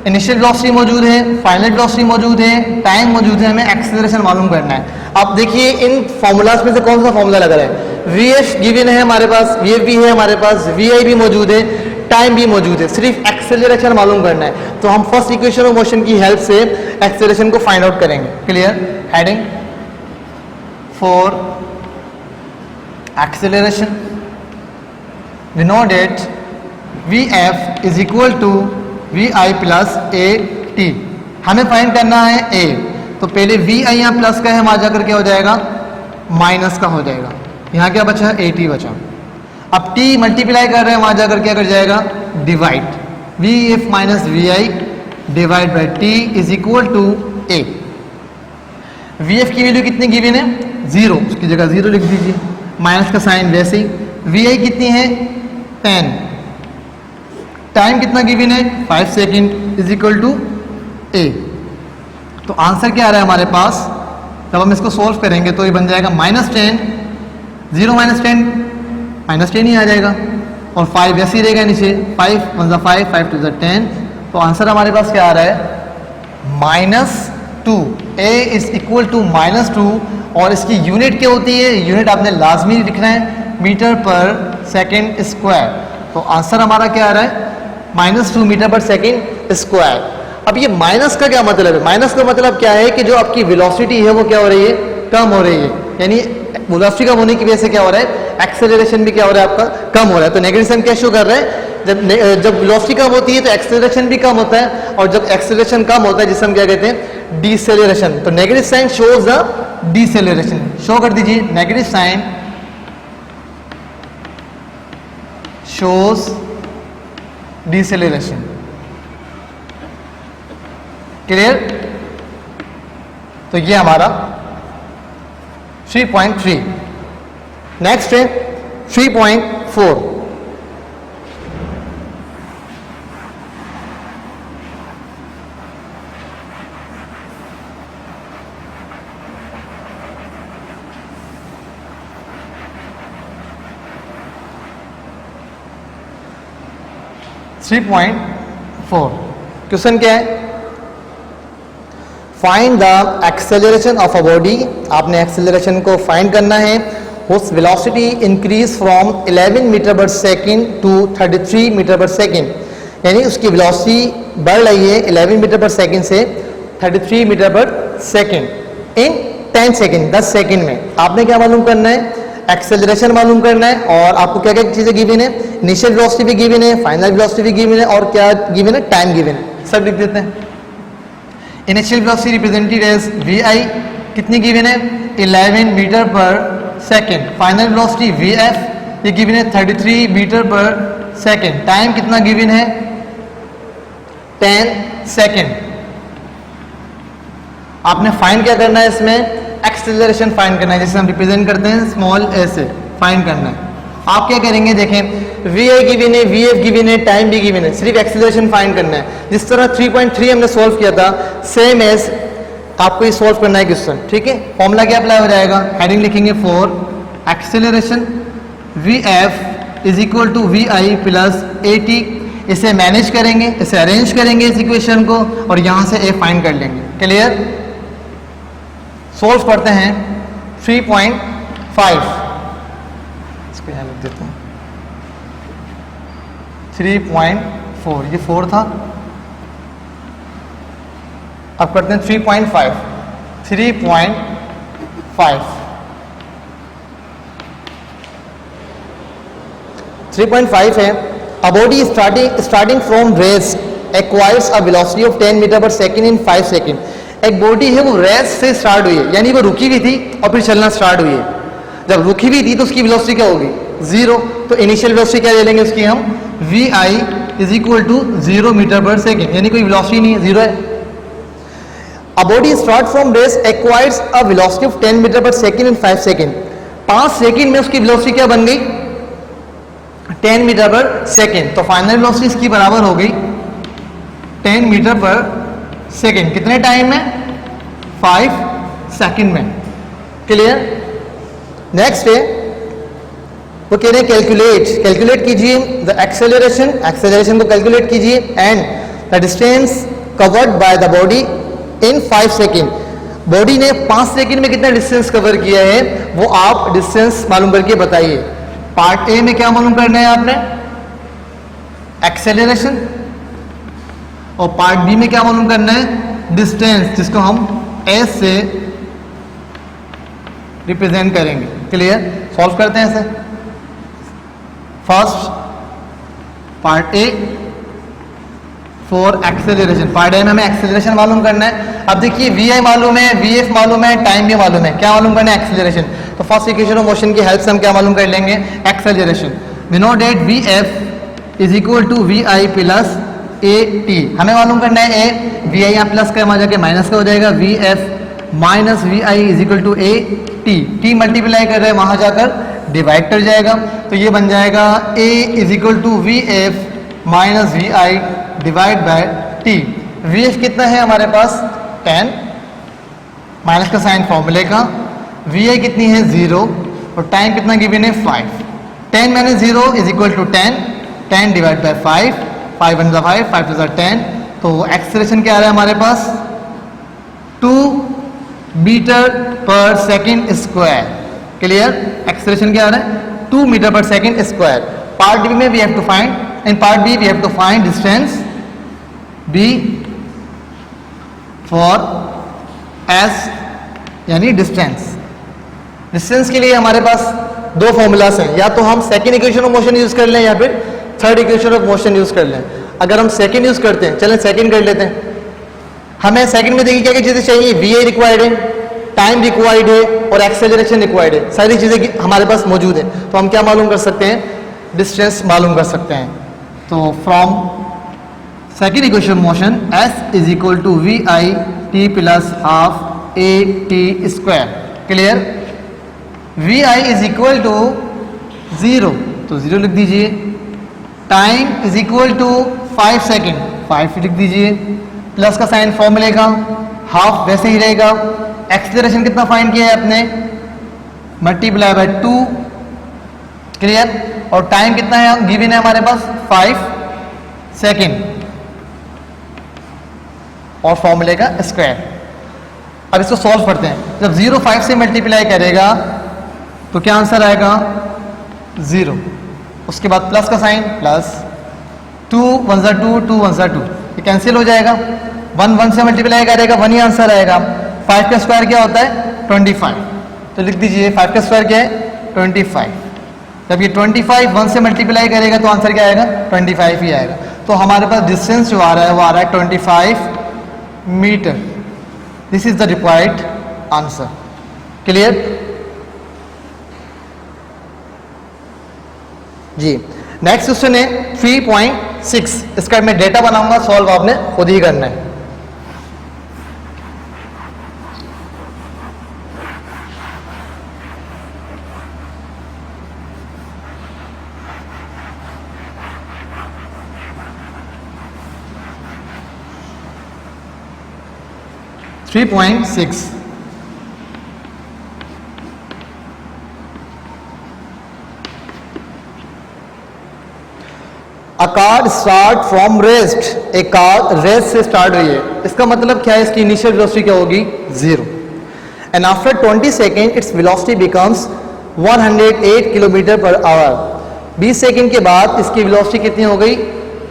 Speaker 3: इनिशियल वेलोसिटी मौजूद है, फाइनल वेलोसिटी मौजूद है, टाइम मौजूद है, हमें एक्सेलरेशन मालूम करना है। अब देखिए इन फॉर्मूलाज में से कौन सा फॉर्मूला लग रहा है, वीएफ गिवन है हमारे पास, वीएफ भी है हमारे पास, वीआई भी मौजूद है, टाइम भी मौजूद है, सिर्फ एक्सेलरेशन मालूम करना है। तो हम फर्स्ट इक्वेशन ऑफ मोशन की हेल्प से एक्सेलरेशन को फाइंड आउट करेंगे। Clear? Heading for acceleration, we know that Vf is equal to Vi plus AT। हमें फाइंड करना है A, तो पहले Vi यहाँ प्लस का है, वहां जाकर क्या हो जाएगा, माइनस का हो जाएगा। यहाँ क्या बचा, AT बचा। अब T मल्टीप्लाई कर रहे हैं, वहां जाकर क्या कर जाएगा, divide, Vf minus Vi divide by T is equal to A। Vf की वैल्यू कितनी गिवन है, 0, उसकी जगह 0 लिख दीजिए, माइनस का साइन वैसे ही। Vi कितनी है, 10, टाइम कितना गिवन है, 5 second is equal to A। तो आंसर क्या आ रहा है हमारे पास, जब हम इसको सोल्व करेंगे तो ये बन जाएगा -10, 0 माइनस 10 -10 ही आ जाएगा, और 5 वैसे ही रहेगा नीचे, 5 1 ज़ा 5, 5 2 ज़ा 10। तो आंसर हमारे पास क्या आ रहा है, -2। A इज इक्वल टू -2, और इसकी यूनिट क्या होती है, यूनिट आपने लाजमी लिखना है, मीटर पर सेकेंड स्क्वायर। तो आंसर हमारा क्या आ रहा है, -2 मीटर पर सेकेंड स्क्वायर। अब ये माइनस का क्या मतलब है, माइनस का मतलब क्या है कि जो आपकी वेलोसिटी है वो क्या हो रही है, कम हो रही है, यानी वेलोसिटी कम होने की वजह से क्या हो रहा है, एक्सेलरेशन भी क्या हो रहा है आपका, कम हो रहा है। तो नेगेटिव साइन क्या शो कर रहा है, जब वेलोसिटी कम होती है तो एक्सेलरेशन भी कम होता है, और जब एक्सेलरेशन कम होता है जिसे हम क्या कहते हैं, डिसेलरेशन। तो negative sign shows the deceleration. Show कर दीजिए, negative sign shows deceleration. Clear? तो ये हमारा 3.3। नेक्स्ट है 3.4। क्वेश्चन क्या है, find the acceleration of a body. आपने एक्सेलरेशन को फाइंड करना है, whose velocity increase from 11 metre per second to 33 metre per second, यानी उसकी वेलोसिटी बढ़ रही है 11 मीटर पर सेकेंड से 33 मीटर पर सेकेंड इन 10 सेकेंड, 10 सेकेंड में। आपने क्या मालूम करना है, एक्सेलरेशन मालूम करना है, और आपको क्या क्या चीजें गिवन है, इनिशियल वेलोसिटी भी गिवन है, फाइनल वेलोसिटी भी गिवन है, और क्या गिवन है, टाइम गिवन है। सब लिख देते हैं। Initial velocity represented as Vi कितनी गिवन है, 11 metre per second. Final velocity Vf ये गिवन है 33 मीटर पर सेकेंड। टाइम कितना गिवन है, 10 सेकेंड। आपने फाइंड क्या करना है, इसमें एक्सेलरेशन फाइंड करना है, जिसे हम रिप्रेजेंट करते हैं स्मॉल a से, फाइंड करना है। आप क्या करेंगे, देखें Vi गिवन है, Vf गिवन है, टाइम भी गिवन है, सिर्फ एक्सेलरेशन फाइंड करना है। जिस तरह 3.3 हमने सॉल्व किया था, सेम एज आपको ये सॉल्व करना है क्वेश्चन। ठीक है, फॉर्मूला क्या अप्लाई हो जाएगा, हेडिंग लिखेंगे for acceleration, Vf is equal to Vi plus AT। इसे मैनेज करेंगे, इसे अरेंज करेंगे इस इक्वेशन को, और यहां से A फाइंड कर लेंगे। क्लियर? सोल्व करते हैं 3.5, इसको यहाँ लिख देते हैं 3.4, ये 4 था। अब करते हैं 3.5। 3.5 है, a body starting from rest acquires a velocity of 10 metre per second in 5 second. एक बॉडी है वो रेस्ट से स्टार्ट हुई है, यानी वो रुकी हुई थी और फिर चलना स्टार्ट हुई है। जब रुकी हुई थी तो उसकी वेलोसिटी क्या होगी, 0। तो इनिशियल वेलोसिटी क्या ले लेंगे उसकी हम, Vi is equal to 0 metre per second, यानी कोई वेलोसिटी नहीं है, 0 है। A body start from rest acquires a velocity of 10 metre per second in 5 second. 5 second में उसकी वेलोसिटी क्या बन गई, 10 मीटर पर सेकेंड। तो फाइनल वेलोसिटी इसकी बराबर हो गई 10 मीटर पर सेकेंड। कितने टाइम में? 5 सेकेंड में। क्लियर? नेक्स्ट है वो कह रहे हैं कैलकुलेट कीजिए द एक्सेलरेशन को कैलकुलेट कीजिए and the distance covered by the body in 5 second. Body ने 5 सेकेंड में कितना डिस्टेंस कवर किया है वो आप डिस्टेंस मालूम करके बताइए। पार्ट ए में क्या मालूम करना है आपने? एक्सेलरेशन। और पार्ट बी में क्या मालूम करना है? डिस्टेंस, जिसको हम एस से रिप्रेजेंट करेंगे। क्लियर? सॉल्व करते हैं इसे। First part A for acceleration. Part A में हमें एक्सेलरेशन मालूम करना है। अब देखिए वी आई मालूम है, वी एफ मालूम है, टाइम भी मालूम है। क्या मालूम करना है? एक्सेलरेशन। तो फर्स्ट इक्वेशन ऑफ मोशन की हेल्प से हम क्या मालूम कर लेंगे? Acceleration. We know that V F is equal to V I plus A T. हमें मालूम करना है ए, वी आई यहाँ प्लस का वहाँ जाके माइनस का हो जाएगा। V F minus V I is equal to A T. T multiply कर रहे हैं, वहां जाकर डिवाइड कर जाएगा। तो ये बन जाएगा A is equal to V F minus V I divide by T. V F कितना है हमारे पास? 10, माइनस का साइन फॉर्मूले का। वी आई कितनी है? 0, और टाइम कितना गिवन है? 5। 10 minus 0 is equal to 10, 10 divide by 5, 5 1 5, 5 2 10। तो एक्सेलरेशन क्या आ रहा है हमारे पास? 2 metre per second square. Clear? Acceleration क्या आ रहा है? 2 metre per second square. Part B में we have to find, in part B we have to find distance B for S, यानी डिस्टेंस। डिस्टेंस के लिए हमारे पास दो फॉर्मूलास हैं, या तो हम second equation of motion use कर लें या फिर third equation of motion use कर लें। अगर हम सेकेंड यूज करते हैं, चलें सेकेंड कर लेते हैं। हमें सेकेंड में देखिए क्या क्या चीजें चाहिए? वी आई रिक्वायर्ड है, टाइम रिक्वायर्ड है और एक्सेलरेशन रिक्वायर्ड है। सारी चीजें हमारे पास मौजूद है। तो हम क्या मालूम कर सकते हैं? डिस्टेंस मालूम कर सकते हैं। तो from second equation of motion S is equal to V I T plus half A T square. Clear? V I is equal to 0, तो 0 लिख दीजिए। Time is equal to 5 second, 5 लिख दीजिए। प्लस का साइन फॉर्मूले का, हाफ वैसे ही रहेगा। एक्सेलरेशन कितना फाइंड किया है आपने? Multiply by 2। क्लियर? और टाइम कितना है गिवन है हमारे पास? 5 सेकेंड, और फॉर्मूले का स्क्वायर। अब इसको सॉल्व करते हैं। जब 0 5 से मल्टीप्लाई करेगा तो क्या आंसर आएगा? 0। उसके बाद प्लस का साइन, प्लस 2 1 जा 2, 2 1 जा 2, ये कैंसिल हो जाएगा। 1 1 से मल्टीप्लाई करेगा, 1 ही आंसर आएगा। 5 का स्क्वायर क्या होता है? 25। तो लिख दीजिए 5 का स्क्वायर क्या है? 25। जब ये 25 1 से मल्टीप्लाई करेगा तो आंसर क्या आएगा? 25 ही आएगा। तो हमारे पास डिस्टेंस जो आ रहा है वो आ रहा है 25 metre. This is the required answer. Clear? जी, नेक्स्ट क्वेश्चन है 3.6। इसका मैं डेटा बनाऊंगा, सॉल्व आपने खुद ही करना है। A car start from rest। एक कार रेस्ट से स्टार्ट हुई है। इसका मतलब क्या है? इसकी इनिशियल वेलोसिटी क्या होगी? 0। And after 20 second its velocity becomes 108 kilometre per our. 20 second के बाद इसकी वेलोसिटी कितनी हो गई?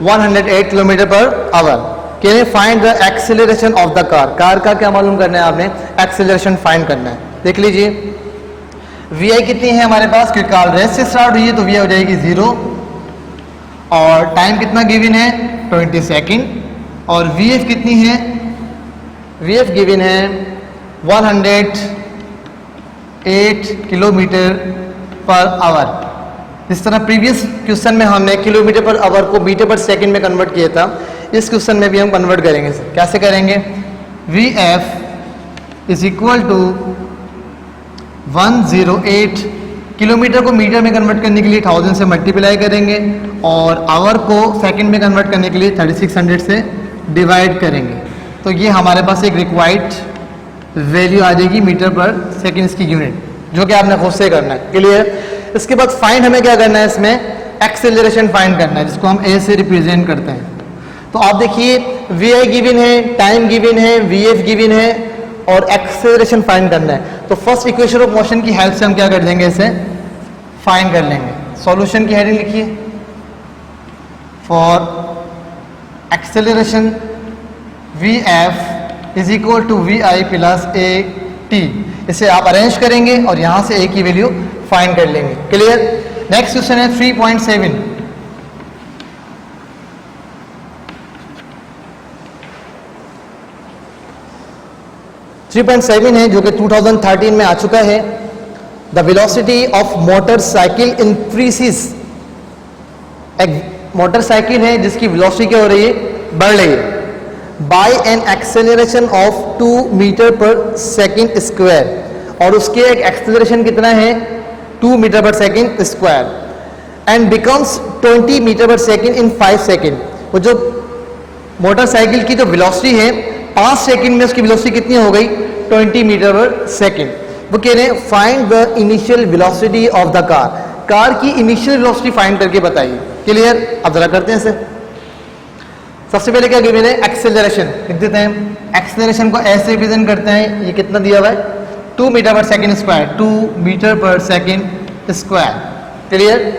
Speaker 3: 108 kilometre per our. Can you find the acceleration of the car? Car का क्या मालूम करना है आपने? एक्सेलरेशन फाइंड करना है। देख लीजिए वी आई कितनी है हमारे पास, क्योंकि कार रेस्ट से स्टार्ट हुई है तो वी आई हो जाएगी 0, और टाइम कितना गिवन है? 20 सेकेंड। और वी एफ कितनी है? वी एफ गिवन है 108 किलोमीटर पर आवर। जिस तरह प्रीवियस क्वेश्चन में हमने किलोमीटर पर आवर को मीटर पर सेकंड में कन्वर्ट किया था, इस क्वेश्चन में भी हम कन्वर्ट करेंगे। कैसे करेंगे? V F is equal to 108 kilometre को मीटर में कन्वर्ट करने के लिए 1000 से मल्टीप्लाई करेंगे, और आवर को सेकंड में कन्वर्ट करने के लिए 3600 से डिवाइड करेंगे तो ये हमारे पास एक रिक्वायर्ड वैल्यू आ जाएगी मीटर पर सेकेंड की यूनिट, जो कि आपने खुद से करना है। क्लियर। इसके बाद फाइंड हमें क्या करना है, इसमें एक्सेलरेशन फाइंड करना है, जिसको हम ए से रिप्रेजेंट करते हैं। तो आप देखिए वी आई गिवन है, टाइम गिवन है, वी एफ गिवन है और एक्सेलरेशन फाइंड करना है। तो फर्स्ट इक्वेशन ऑफ मोशन की हेल्प से हम क्या कर देंगे, इसे फाइंड कर लेंगे। सॉल्यूशन की हेडिंग लिखिए, for acceleration V F is equal to V I plus A T. इसे आप अरेंज करेंगे और यहां से ए की वैल्यू फाइंड कर लेंगे। क्लियर। नेक्स्ट क्वेश्चन है 3.7। 3.7 है जो कि 2013 में आ चुका है। The velocity of motorcycle increases. एक मोटरसाइकिल है जिसकी वेलोसिटी क्या हो रही है, बढ़ रही है, by an acceleration of 2 metre per second square, और उसके एक एक्सेलरेशन कितना है, 2 metre per second square, and becomes 20 metre per second in 5 second. वो जो मोटरसाइकिल की जो वेलोसिटी है 5 सेकेंड में उसकी वेलोसिटी कितनी हो गई, 20 मीटर पर सेकेंड। वो कह रहे हैं find the initial velocity of the car. Car की इनिशियल वेलोसिटी फाइंड करके बताइए। क्लियर। अब जरा करते हैं इसे। सबसे पहले क्या गिवन है, एक्सेलरेशन लिख देते हैं। एक्सेलरेशन को ऐसे रिप्रेजेंट करते हैं, ये कितना दिया हुआ है, 2 metre per second square, 2 metre per second square. Clear.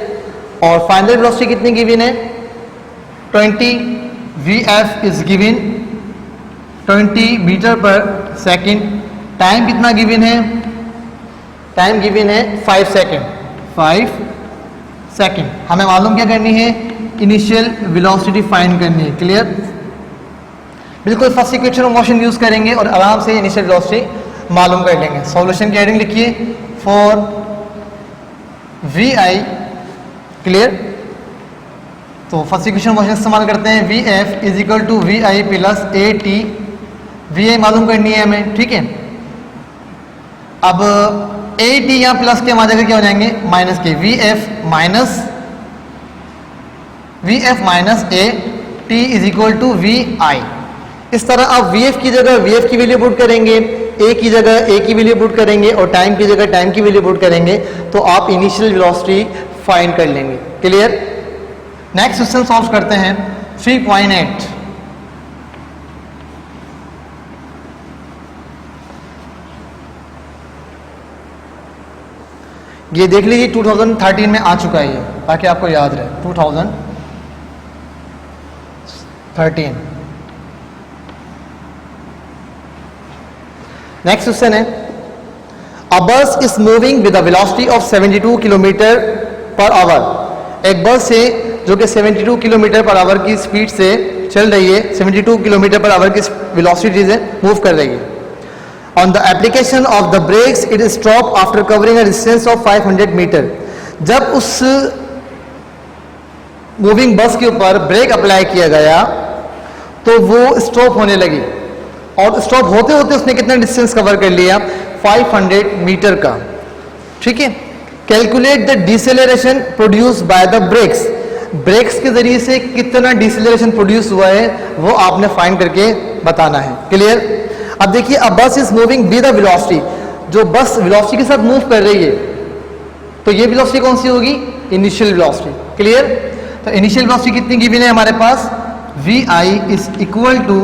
Speaker 3: और फाइनल वेलोसिटी कितनी गिवन है, 20। V F is given 20 metre per second. Time कितना गिवन है, टाइम गिवन है 5 सेकेंड, 5 सेकेंड। हमें मालूम क्या करनी है, इनिशियल वेलोसिटी फाइंड करनी है। क्लियर। बिल्कुल first equation of motion use करेंगे और आराम से इनिशियल वेलोसिटी मालूम कर लेंगे। सॉल्यूशन की हेडिंग लिखिए, फॉर वी आई। क्लियर। तो फर्स्ट इक्वेशन मोशन इस्तेमाल करते हैं, V F is equal to V I plus A T. V I मालूम करनी है हमें, ठीक है। अब ए टी यहाँ प्लस के हमारे जगह क्या हो जाएंगे, माइनस के। V F minus A T is equal to V I. इस तरह आप वी एफ की जगह वी एफ की वैल्यू पुट करेंगे, ए की जगह ए की वैल्यू पुट करेंगे और टाइम की जगह टाइम की वैल्यू पुट करेंगे, तो आप इनिशियल वेलोसिटी फाइंड कर लेंगे। क्लियर। नेक्स्ट क्वेश्चन सॉल्व करते हैं 3.8। ये देख लीजिए 2013 में आ चुका है ये, ताकि आपको याद रहे। 2013। नेक्स्ट क्वेश्चन है, अ बस is moving with the velocity of 72 kilometre per our. एक बस है जो कि 72 किलोमीटर पर आवर की स्पीड से चल रही है, 72 किलोमीटर पर आवर की वेलोसिटी से मूव कर रही है। On the application of the brakes, it is stopped after covering a distance of 500 metre. जब उस मूविंग बस के ऊपर ब्रेक अप्लाई किया गया तो वो स्टॉप होने लगी, और स्टॉप होते होते उसने कितना डिस्टेंस कवर कर लिया, 500 मीटर का। ठीक है। Calculate the deceleration produce by the brakes. Brakes के जरिए से कितना डिसेलरेशन प्रोड्यूस हुआ है वो आपने फाइंड करके बताना है। क्लियर। अब देखिए, अब बस is moving with the velocity. जो बस वेलोसिटी के साथ मूव कर रही है, तो ये वेलोसिटी कौन सी होगी, इनिशियल वेलोसिटी। क्लियर। तो इनिशियल वेलोसिटी कितनी गिवन है हमारे पास, V I is equal to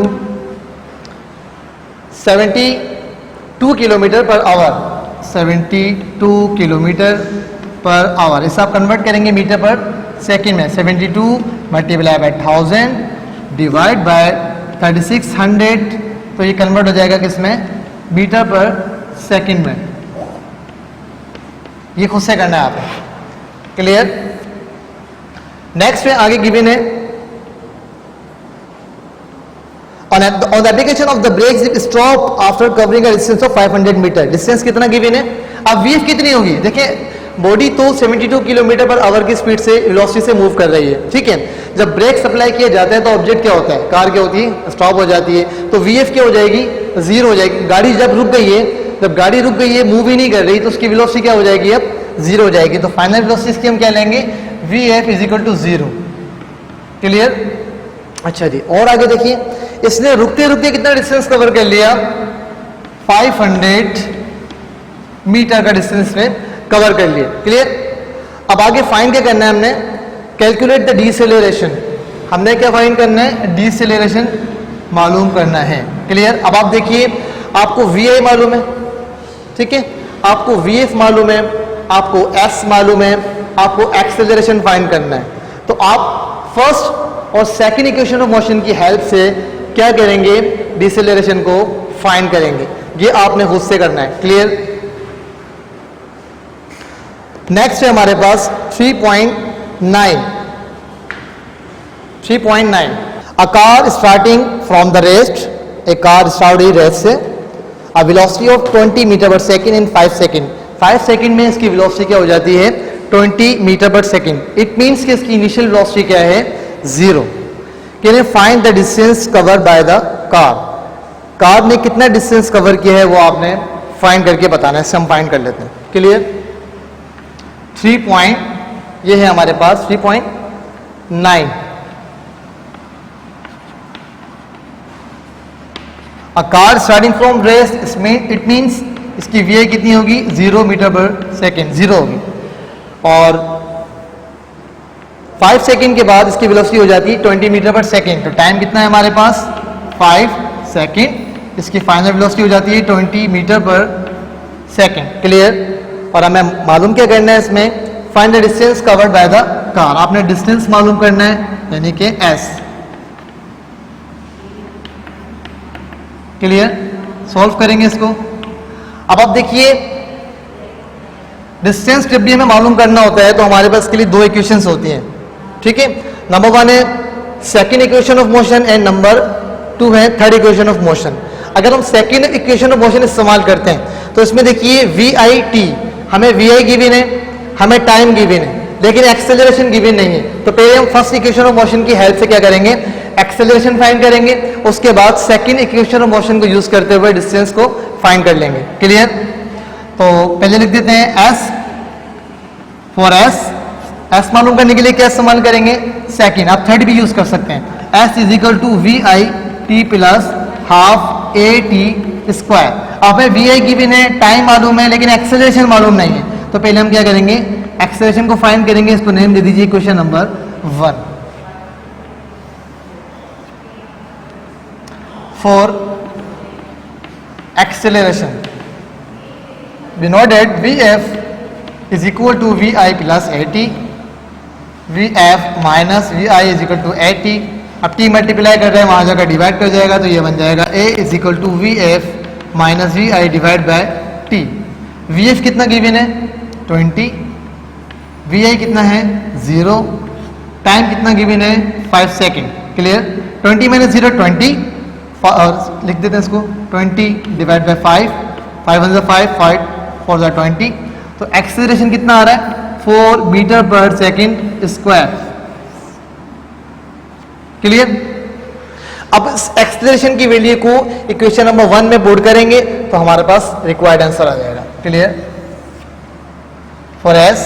Speaker 3: 72 kilometre per hour. 72 kilometre per hour, इसे आप कन्वर्ट करेंगे मीटर पर सेकेंड में। 72 मल्टीप्लाई बाय 1000 डिवाइड बाय 3600, तो ये कन्वर्ट हो जाएगा किसमें, मीटर पर सेकंड में। ये खुद से करना है आपको। क्लियर। नेक्स्ट में आगे गिवन है, on the application of the brakes it stop after covering a distance of 500 metre. Distance कितना गिवन है, अब वीएफ कितनी होगी, देखिए बॉडी तो 72 किलोमीटर पर आवर की स्पीड से वेलोसिटी से मूव कर रही है। ठीक है। जब ब्रेक अप्लाई किए जाते हैं तो ऑब्जेक्ट क्या होता है, कार क्या होती है, स्टॉप हो जाती है। तो वीएफ क्या हो जाएगी, 0 हो जाएगी। गाड़ी जब रुक गई है, जब गाड़ी रुक गई है, मूव ही नहीं कर रही, तो उसकी वेलोसिटी क्या हो जाएगी, अब 0 हो जाएगी। तो फाइनल वेलोसिटी की हम क्या लेंगे, V F is equal to 0। Clear. अच्छा जी, और आगे देखिए, इसने रुकते रुकते कितना डिस्टेंस कवर कर लिया, 500 मीटर का डिस्टेंस में कवर कर लिया। क्लियर। अब आगे फाइंड क्या करना है हमने, कैलकुलेट द डिसेलेरेशन। हमने क्या फाइंड करना है, डिसेलेरेशन मालूम करना है। क्लियर। अब आप देखिए, आपको VI मालूम है, ठीक है, आपको VF मालूम है, आपको S मालूम है, आपको एक्सेलरेशन फाइंड करना है। तो आप फर्स्ट और सेकंड इक्वेशन ऑफ मोशन की हेल्प से क्या करेंगे, डिसेलेरेशन को फाइंड करेंगे। ये आपने खुद से करना है। क्लियर। नेक्स्ट है हमारे पास 3.9। A car starting from the rest, a car started rest से a velocity of 20 metre per second in 5 second. 5 second में इसकी वेलोसिटी क्या हो जाती है, 20 metre per second. It means कि इसकी इनिशियल वेलोसिटी क्या है, 0। Can you find the distance covered by the car. Car ने कितना डिस्टेंस कवर किया है वो आपने फाइंड करके बताना है। हम फाइंड कर लेते हैं। क्लियर। 3 पॉइंट ये है हमारे पास 3.9। A car starting from rest, इसमें इट मीन्स इसकी VI कितनी होगी, 0 मीटर पर सेकेंड, 0 होगी। और 5 सेकेंड के बाद इसकी वेलोसिटी हो जाती है 20 मीटर पर सेकेंड। तो टाइम कितना है हमारे पास, 5 सेकेंड। इसकी फाइनल वेलोसिटी हो जाती है 20 मीटर पर सेकेंड। क्लियर। और हमें मालूम क्या करना है इसमें, find the distance covered by the car. आपने डिस्टेंस मालूम करना है, यानी कि S। क्लियर। सॉल्व करेंगे इसको। अब आप देखिए, डिस्टेंस जब भी हमें मालूम करना होता है तो हमारे पास इसके लिए 2 इक्वेशंस होती हैं, ठीक है। नंबर 1 है second equation of motion and number 2 है थर्ड इक्वेशन ऑफ मोशन। अगर हम सेकंड इक्वेशन ऑफ मोशन इस्तेमाल करते हैं तो इसमें देखिए VIT, हमें VI गिवन है, हमें टाइम गिवन है, लेकिन एक्सेलरेशन गिवन नहीं है। तो पहले हम फर्स्ट इक्वेशन ऑफ मोशन की हेल्प से क्या करेंगे, एक्सेलरेशन फाइंड करेंगे। उसके बाद सेकंड इक्वेशन ऑफ मोशन को यूज करते हुए डिस्टेंस को फाइंड कर लेंगे। क्लियर। तो पहले लिख देते हैं S फॉर S मालूम करने के लिए क्या इस्तेमाल करेंगे, सेकंड। आप थर्ड भी यूज कर सकते हैं। S is equal to VIT plus half AT square. हमें VI गिवन है, टाइम मालूम है, लेकिन एक्सेलरेशन मालूम नहीं है। तो पहले हम क्या करेंगे, एक्सेलरेशन को फाइंड करेंगे। इसको नेम दे दीजिए question number 1। For acceleration, we know that VF is equal to VI plus AT, VF minus VI is equal to AT। अब T मल्टीप्लाई कर रहे हैं, वहाँ जाकर डिवाइड कर जाएगा, तो ये बन जाएगा A is equal to VF minus VI divide bye T। VF कितना गिवन है, 20, VI कितना है, 0, टाइम कितना गिवन है, 5 सेकेंड। क्लियर। 20 माइनस 0 20, और लिख देते हैं इसको 20 डिवाइड बाय 5, 5 1 5, 5 4 20। तो एक्सेलरेशन कितना आ रहा है, 4 metre per second square. Clear. अब इस एक्सेलरेशन की वैल्यू को इक्वेशन नंबर 1 में पुट करेंगे तो हमारे पास रिक्वायर्ड आंसर आ जाएगा। Clear. For S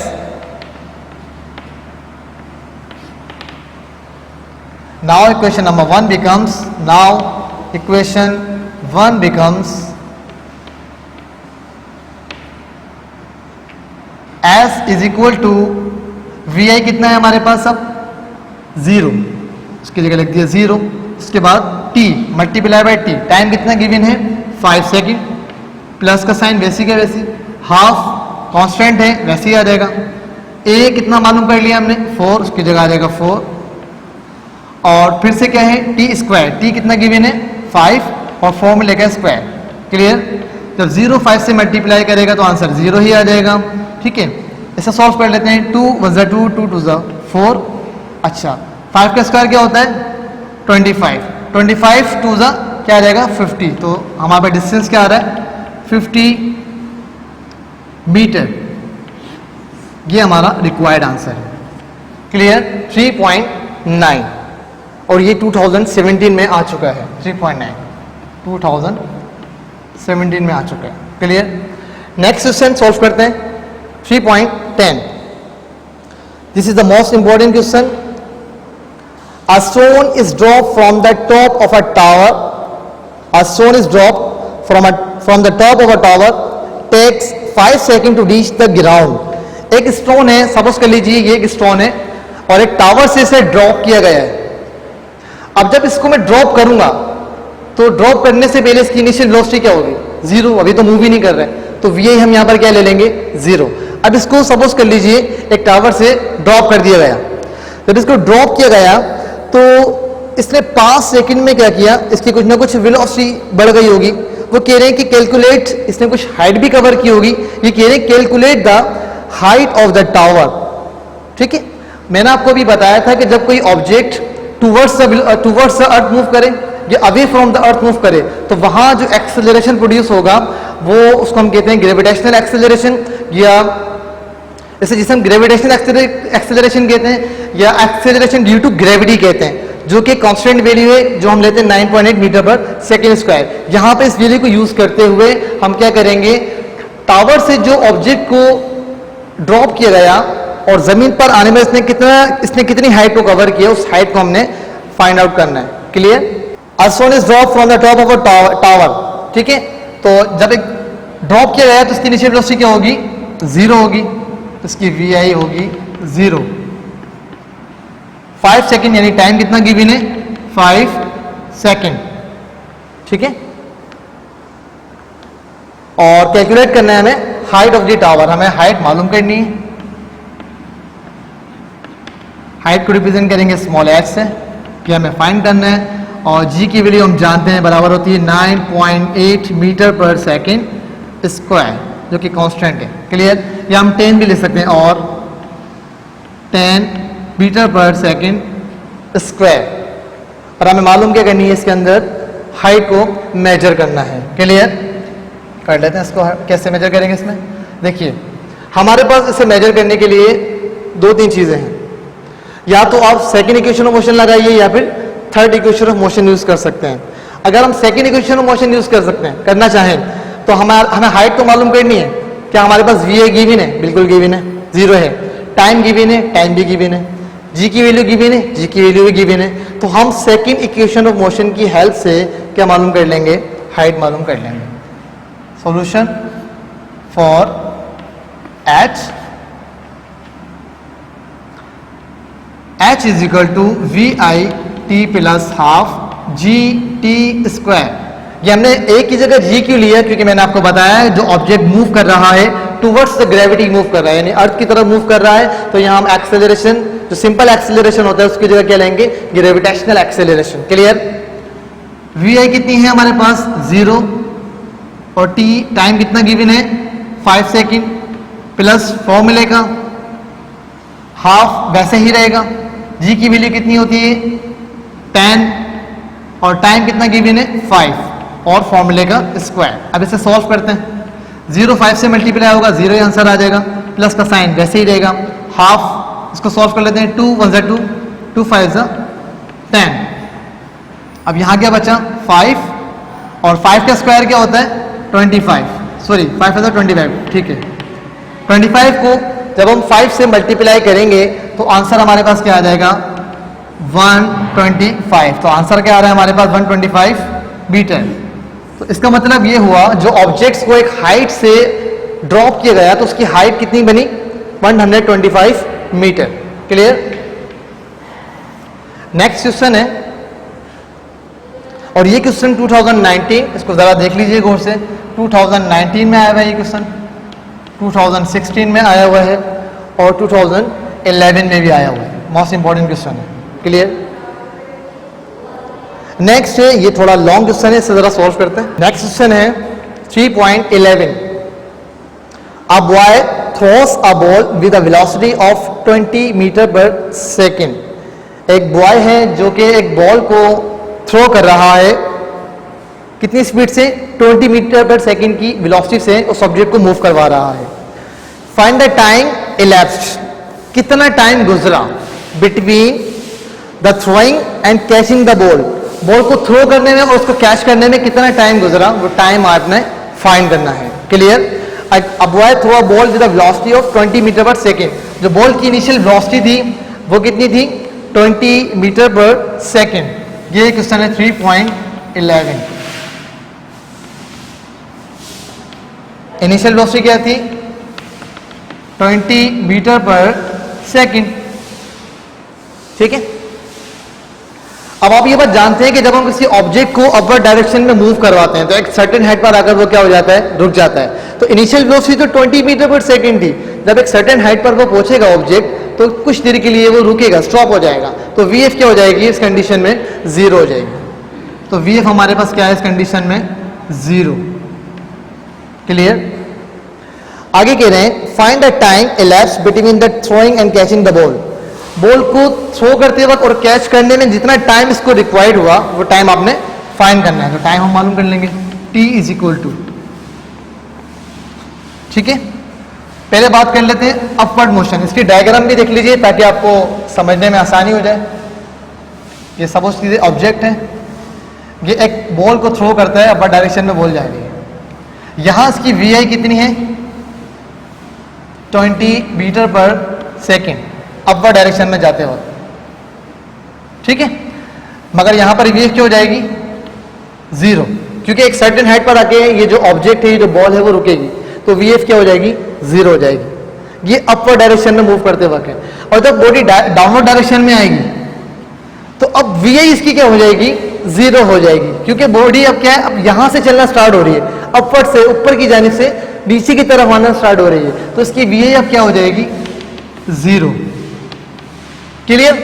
Speaker 3: now equation number 1 becomes, now equation 1 becomes S is equal to VI कितना है हमारे पास, अब 0, उसकी जगह लिख दिया 0। उसके बाद T multiply by T, time कितना गिवन है, 5 सेकेंड, प्लस का साइन वैसी का वैसी, हाफ कांस्टेंट है वैसे ही आ जाएगा। A कितना मालूम कर लिया हमने, 4, उसकी जगह आ जाएगा 4। और फिर से क्या है, T स्क्वायर, T कितना गिवन है, 5, और 4 में लेकर स्क्वायर। क्लियर। जब 0 5 से मल्टीप्लाई करेगा तो आंसर 0 ही आ जाएगा। ठीक है, ऐसा सॉल्व कर लेते हैं। 2 1 2, 2 2 4। अच्छा, 5 का स्क्वायर क्या होता है, 25, 25 2 क्या आ जाएगा, 50। तो हमारे पास डिस्टेंस क्या आ रहा है, 50 मीटर। ये हमारा रिक्वायर्ड आंसर है। क्लियर। 3.9, और ये 2017 में आ चुका है। 3.9 2017 में आ चुका है। क्लियर। नेक्स्ट क्वेश्चन सॉल्व करते हैं। 3.10, this is the most important question. A stone is dropped from the top of a tower. A stone is dropped from the top of a tower. Takes 5 seconds to reach the ground. एक stone है, suppose कर लीजिए ये एक stone है और एक tower से इसे ड्रॉप किया गया है. अब जब इसको मैं ड्रॉप करूंगा तो ड्रॉप करने से पहले इसकी इनिशियल वेलोसिटी क्या होगी? 0. अभी तो मूव ही नहीं कर रहे हैं, तो वी हम यहां पर क्या ले लेंगे? 0. अब इसको सपोज कर लीजिए एक टावर से ड्रॉप कर दिया गया. जब इसको ड्रॉप किया गया तो इसने 5 सेकंड में क्या किया? इसकी कुछ ना कुछ वेलोसिटी बढ़ गई होगी. वो कह रहे हैं कि कैलकुलेट, इसने कुछ हाइट भी कवर की होगी. ये कह रहे हैं calculate the height of the tower. ठीक है, मैंने आपको भी बताया था कि जब कोई object towards the earth move करे या away from the earth move करे तो वहां जो एक्सेलरेशन प्रोड्यूस होगा वो उसको हम कहते हैं ग्रेविटेशनल एक्सेलरेशन, या जिसे हम ग्रेविटेशनल एक्सेलरेशन कहते हैं या एक्सेलरेशन ड्यू टू ग्रेविटी कहते हैं, जो कि कांस्टेंट वैल्यू है जो हम लेते हैं 9.8 मीटर पर सेकेंड स्क्वायर. यहां पे इस वैल्यू को यूज करते हुए हम क्या करेंगे? टावर से जो ऑब्जेक्ट को ड्रॉप किया गया और जमीन पर आने में इसने कितनी हाइट को कवर किया, उस हाइट को हमने फाइंड आउट करना है. Clear? A stone is dropped from the top of a tower. ठीक है, तो जब एक ड्रॉप किया गया तो इसकी इनिशियल वेलोसिटी क्या होगी? 0 होगी. तो इसकी VI होगी 0. 5 सेकेंड यानी टाइम कितना गिवन है? 5 सेकेंड. ठीक है, और कैलकुलेट करना है हमें हाइट ऑफ द टावर. हमें हाइट मालूम करनी है. हाइट को रिप्रेजेंट करेंगे स्मॉल h से, कि हमें फाइंड करना है. और g की वैल्यू हम जानते हैं बराबर होती है 9.8 मीटर पर सेकेंड स्क्वायर, जो कि कांस्टेंट है. क्लियर? या हम 10 भी ले सकते हैं, और 10 मीटर पर सेकेंड स्क्वायर. और हमें मालूम क्या करनी है? इसके अंदर हाइट को मेजर करना है. क्लियर? कर लेते हैं इसको. कैसे मेजर करेंगे? इसमें देखिए, हमारे पास इसे मेजर करने के लिए 2-3 चीजें हैं. या तो आप सेकेंड इक्वेशन ऑफ मोशन लगाइए या फिर third equation of motion use कर सकते हैं. अगर हम second equation of motion use करना चाहें तो हमें हाइट तो मालूम करनी है. क्या हमारे पास VI गिवन है? बिल्कुल गिवन है, 0 है. टाइम गिवन है, टाइम भी गिवन है. g की वैल्यू गिवन है, g की वैल्यू भी गिवन है. तो हम सेकेंड इक्वेशन ऑफ मोशन की हेल्प से क्या मालूम कर लेंगे? हाइट मालूम कर लेंगे. Solution for h is equal to VI t plus half GT square. ये हमने एक की जगह g क्यों लिया? क्योंकि मैंने आपको बताया है जो ऑब्जेक्ट मूव कर रहा है टुवर्ड्स द ग्रेविटी मूव कर रहा है, यानी अर्थ की तरफ मूव कर रहा है, तो यहाँ हम एक्सेलरेशन, जो सिंपल एक्सेलरेशन होता है उसकी जगह क्या लेंगे? Gravitational acceleration. क्लियर? VI कितनी है हमारे पास? 0. और t टाइम कितना गिवन है? 5 सेकेंड प्लस फॉर्मूले का हाफ वैसे ही रहेगा. g की वैल्यू कितनी होती है? 10. और टाइम कितना गिवन है? 5 और फॉर्मूले का स्क्वायर. अब इसे सॉल्व करते हैं. 0 5 से मल्टीप्लाई होगा, 0 ही आंसर आ जाएगा. प्लस का साइन वैसे ही रहेगा. हाफ, इसको सॉल्व कर लेते हैं. 2 1 ज़ा 2, 2 5 ज़ा 10. अब यहाँ क्या बचा? 5. और 5 का स्क्वायर क्या होता है? 25. सॉरी, 5 ज़ा 25. ठीक है, 25 को जब हम 5 से मल्टीप्लाई करेंगे तो आंसर हमारे पास क्या आ जाएगा? 125. तो आंसर क्या आ रहा है हमारे पास? 125 मीटर. तो इसका मतलब ये हुआ, जो ऑब्जेक्ट्स को एक हाइट से ड्रॉप किया गया तो उसकी हाइट कितनी बनी? 125 मीटर. क्लियर? नेक्स्ट क्वेश्चन है, और ये क्वेश्चन 2019, इसको जरा देख लीजिए गौर से. 2019 में आया हुआ है ये क्वेश्चन, 2016 में आया हुआ है और 2011 में भी आया हुआ है. मोस्ट इंपॉर्टेंट क्वेश्चन है. क्लियर? नेक्स्ट है, ये थोड़ा लॉन्ग क्वेश्चन है, इसे जरा सॉल्व करते हैं. नेक्स्ट क्वेश्चन है 3.11. A boy throws a ball with a velocity of 20 metre per second. एक बॉय है जो कि एक बॉल को थ्रो कर रहा है, कितनी स्पीड से? 20 मीटर पर सेकेंड की वेलोसिटी से उस ऑब्जेक्ट को मूव करवा रहा है. Find the time elapsed. कितना टाइम गुजरा between the throwing and catching the ball. Ball को थ्रो करने में और उसको कैच करने में कितना टाइम गुजरा, वो टाइम आपने फाइंड करना है. Clear? A boy threw a ball with a velocity of 20 metre per second. जो बॉल की इनिशियल वेलोसिटी थी वो कितनी थी? 20 मीटर पर सेकेंड। ये क्वेश्चन है 3.11। इनिशियल वेलोसिटी क्या थी? 20 मीटर पर सेकेंड। ठीक है, अब आप ये बात जानते हैं कि जब हम किसी ऑब्जेक्ट को अपवर्ड डायरेक्शन में मूव करवाते हैं तो एक सर्टेन हाइट पर आकर वो क्या हो जाता है? रुक जाता है। तो इनिशियल वेलोसिटी तो 20 मीटर पर सेकेंड थी, जब एक सर्टेन हाइट पर वो पहुंचेगा ऑब्जेक्ट तो कुछ देर के लिए वो रुकेगा, स्टॉप हो जाएगा। तो VF क्या हो जाएगी इस कंडीशन में? 0 हो जाएगी। तो VF हमारे पास क्या है इस कंडीशन में? 0। क्लियर? आगे कह रहे हैं find the time elapsed between the throwing and catching the ball. Ball को थ्रो करते वक्त और कैच करने में जितना टाइम इसको रिक्वायर्ड हुआ वो टाइम आपने फाइंड करना है। तो टाइम हम मालूम कर लेंगे, T इज इक्वल टू, ठीक है। पहले बात कर लेते हैं अपवर्ड मोशन। इसकी डायग्राम भी देख लीजिए ताकि आपको समझने में आसानी हो जाए। ये सपोज कीजिए ऑब्जेक्ट है, ये एक बॉल को थ्रो करता है, अपवर्ड डायरेक्शन में बॉल जा रही है। यहां इसकी VI कितनी है? 20 metre per second upward direction में जाते वक्त, ठीक है। मगर यहां पर VF क्या हो जाएगी? 0, क्योंकि एक सर्टेन हाइट पर आके ये जो ऑब्जेक्ट है, ये जो बॉल है वो रुकेगी। तो VF क्या हो जाएगी? 0 हो जाएगी। ये अपवर्ड डायरेक्शन में मूव करते वक्त है। और जब बॉडी डाउनवर्ड डायरेक्शन में आएगी तो अब VI इसकी क्या हो जाएगी? 0 हो जाएगी, क्योंकि बॉडी अब क्या है? अब यहां से चलना स्टार्ट हो रही है, अपवर्ड से ऊपर की जानिब से नीचे की तरफ आना स्टार्ट हो रही है। तो इसकी VI अब क्या हो जाएगी? 0। क्लियर?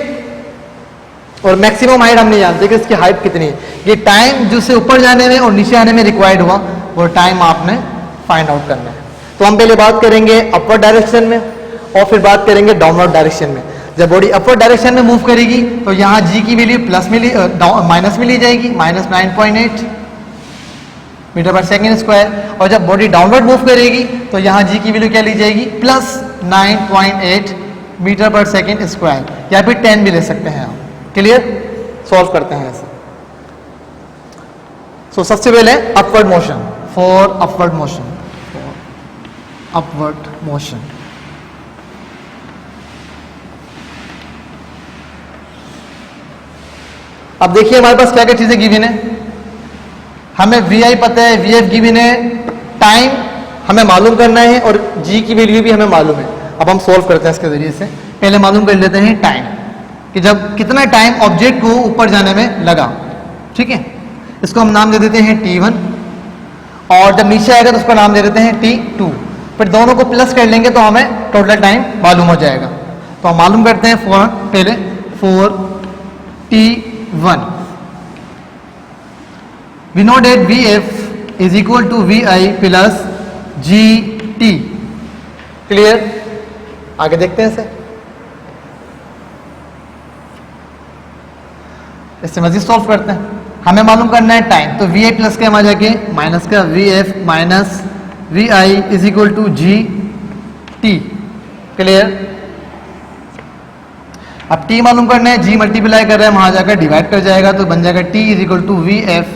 Speaker 3: और मैक्सिमम हाइट हम नहीं जानते कि इसकी हाइट कितनी है। ये टाइम जो से ऊपर जाने में और नीचे आने में रिक्वायर्ड हुआ वो टाइम आपने फाइंड आउट करना है। तो हम पहले बात करेंगे अपवर्ड डायरेक्शन में और फिर बात करेंगे डाउनवर्ड डायरेक्शन में। जब बॉडी अपवर्ड डायरेक्शन में मूव करेगी तो यहाँ G की वैल्यू माइनस में ली जाएगी, -9.8 मीटर पर सेकेंड स्क्वायर। और जब बॉडी डाउनवर्ड मूव करेगी तो यहाँ G की वैल्यू क्या ली जाएगी? +9.8 मीटर पर सेकेंड स्क्वायर, या फिर 10 भी ले सकते हैं आप। क्लियर? सॉल्व करते हैं ऐसे। सो सबसे पहले upward motion, for upward motion, upward motion. अब देखिए हमारे पास क्या क्या चीजें गिवन है। हमें VI पता है, VF गिवन है, टाइम हमें मालूम करना है और G की वैल्यू भी हमें मालूम है। अब हम सॉल्व करते हैं इसके जरिए से। पहले मालूम कर लेते हैं टाइम, कि जब कितना टाइम ऑब्जेक्ट को ऊपर जाने में लगा, ठीक है। इसको हम नाम दे देते हैं T1, और जब नीचे आएगा तो उसका नाम दे देते हैं T2। फिर दोनों को प्लस कर लेंगे तो हमें टोटल टाइम मालूम हो जाएगा। तो हम मालूम करते हैं पहले for T1 we know that VF is equal to VI plus GT। Clear? आगे देखते हैं इसे। इससे मजीद सॉल्व करते हैं। हमें मालूम करना है टाइम, तो VI प्लस के वहां जाके माइनस का VF minus VI is equal to GT। Clear? अब T मालूम करना है, G मल्टीप्लाई कर रहे हैं, वहां जाकर डिवाइड कर जाएगा तो बन जाएगा T is equal to VF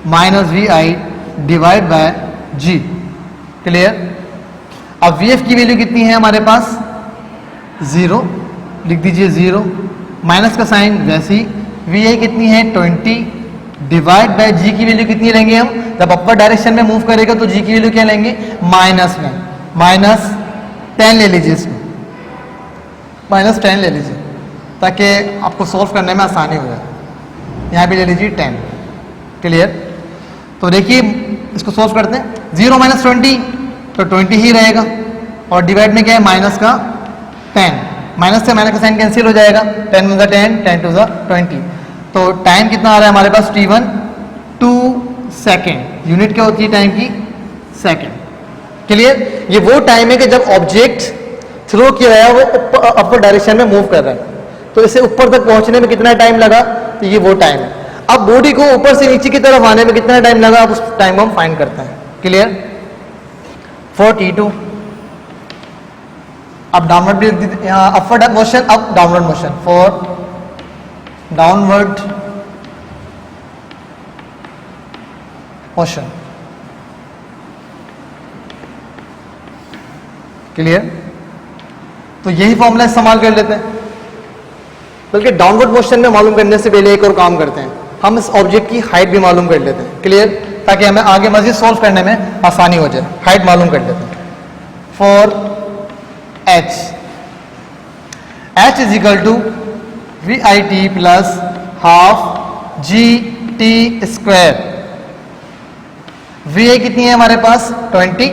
Speaker 3: minus VI divide by G। Clear? अब VF की वैल्यू कितनी है हमारे पास? 0, लिख दीजिए 0, माइनस का साइन वैसी। VI कितनी है? 20 डिवाइड बाय G की वैल्यू कितनी लेंगे हम? जब अपर डायरेक्शन में मूव करेगा तो G की वैल्यू क्या लेंगे? माइनस में, -10 ले लीजिए, इसमें -10 ले लीजिए ताकि आपको सॉल्व करने में आसानी हो जाए। यहाँ पे ले लीजिए 10। क्लियर? तो देखिए इसको सॉल्व करते हैं। 0 - 20 तो 20 ही रहेगा, और डिवाइड में क्या है? माइनस का 10, माइनस से माइनस का साइन कैंसिल हो जाएगा। 10 × 10, 10 × 20। तो टाइम कितना आ रहा है हमारे पास? T1 2 second. यूनिट क्या होती है टाइम की? सेकेंड। क्लियर? ये वो टाइम है कि जब ऑब्जेक्ट थ्रो किया है वो अपर डायरेक्शन में मूव कर रहा है, तो इसे ऊपर तक पहुंचने में कितना टाइम लगा? तो ये वो टाइम है। अब बॉडी को ऊपर से नीचे की तरफ आने में कितना टाइम लगा? अब उस टाइम को हम फाइंड करते हैं। क्लियर? फॉर T2 अब डाउनवर्ड, यहाँ अपवर्ड मोशन, अब downward motion, for downward motion. Clear? तो यही फॉर्मूला इस्तेमाल कर लेते हैं। बल्कि डाउनवर्ड मोशन में मालूम करने से पहले एक और काम करते हैं, हम इस ऑब्जेक्ट की हाइट भी मालूम कर लेते हैं। क्लियर? ताकि हमें आगे मजीद सॉल्व करने में आसानी हो जाए। हाइट मालूम कर लेते हैं। For h is equal to VIT plus half GT square. VA कितनी है हमारे पास? 20,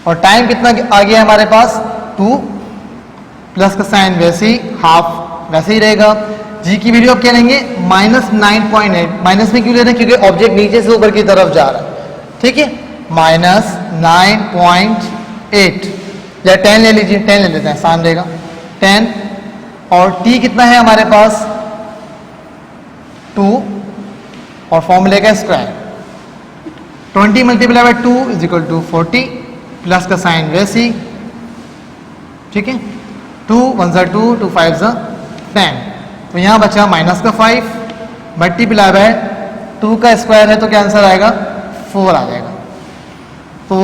Speaker 3: और टाइम कितना आ गया हमारे पास? 2, प्लस का साइन वैसे ही, हाफ वैसे ही रहेगा। जी की वैल्यू आप क्या लेंगे? -9.8। माइनस में क्यों ले रहे हैं? क्योंकि ऑब्जेक्ट नीचे से ऊपर की तरफ जा रहा है। ठीक है, -9.8 या 10 ले लीजिए, 10 ले लेते हैं, आसान रहेगा। 10, और t कितना है हमारे पास? 2, और फॉर्मूले का square. 20 multiply by 2 is equal to 40, plus का साइन वैसे ही। ठीक है, 2 1 2, 2 5 10, तो यहाँ बचा माइनस का 5 मल्टीप्लाई बाय 2 का स्क्वायर है, तो क्या आंसर आएगा? 4 आ जाएगा। तो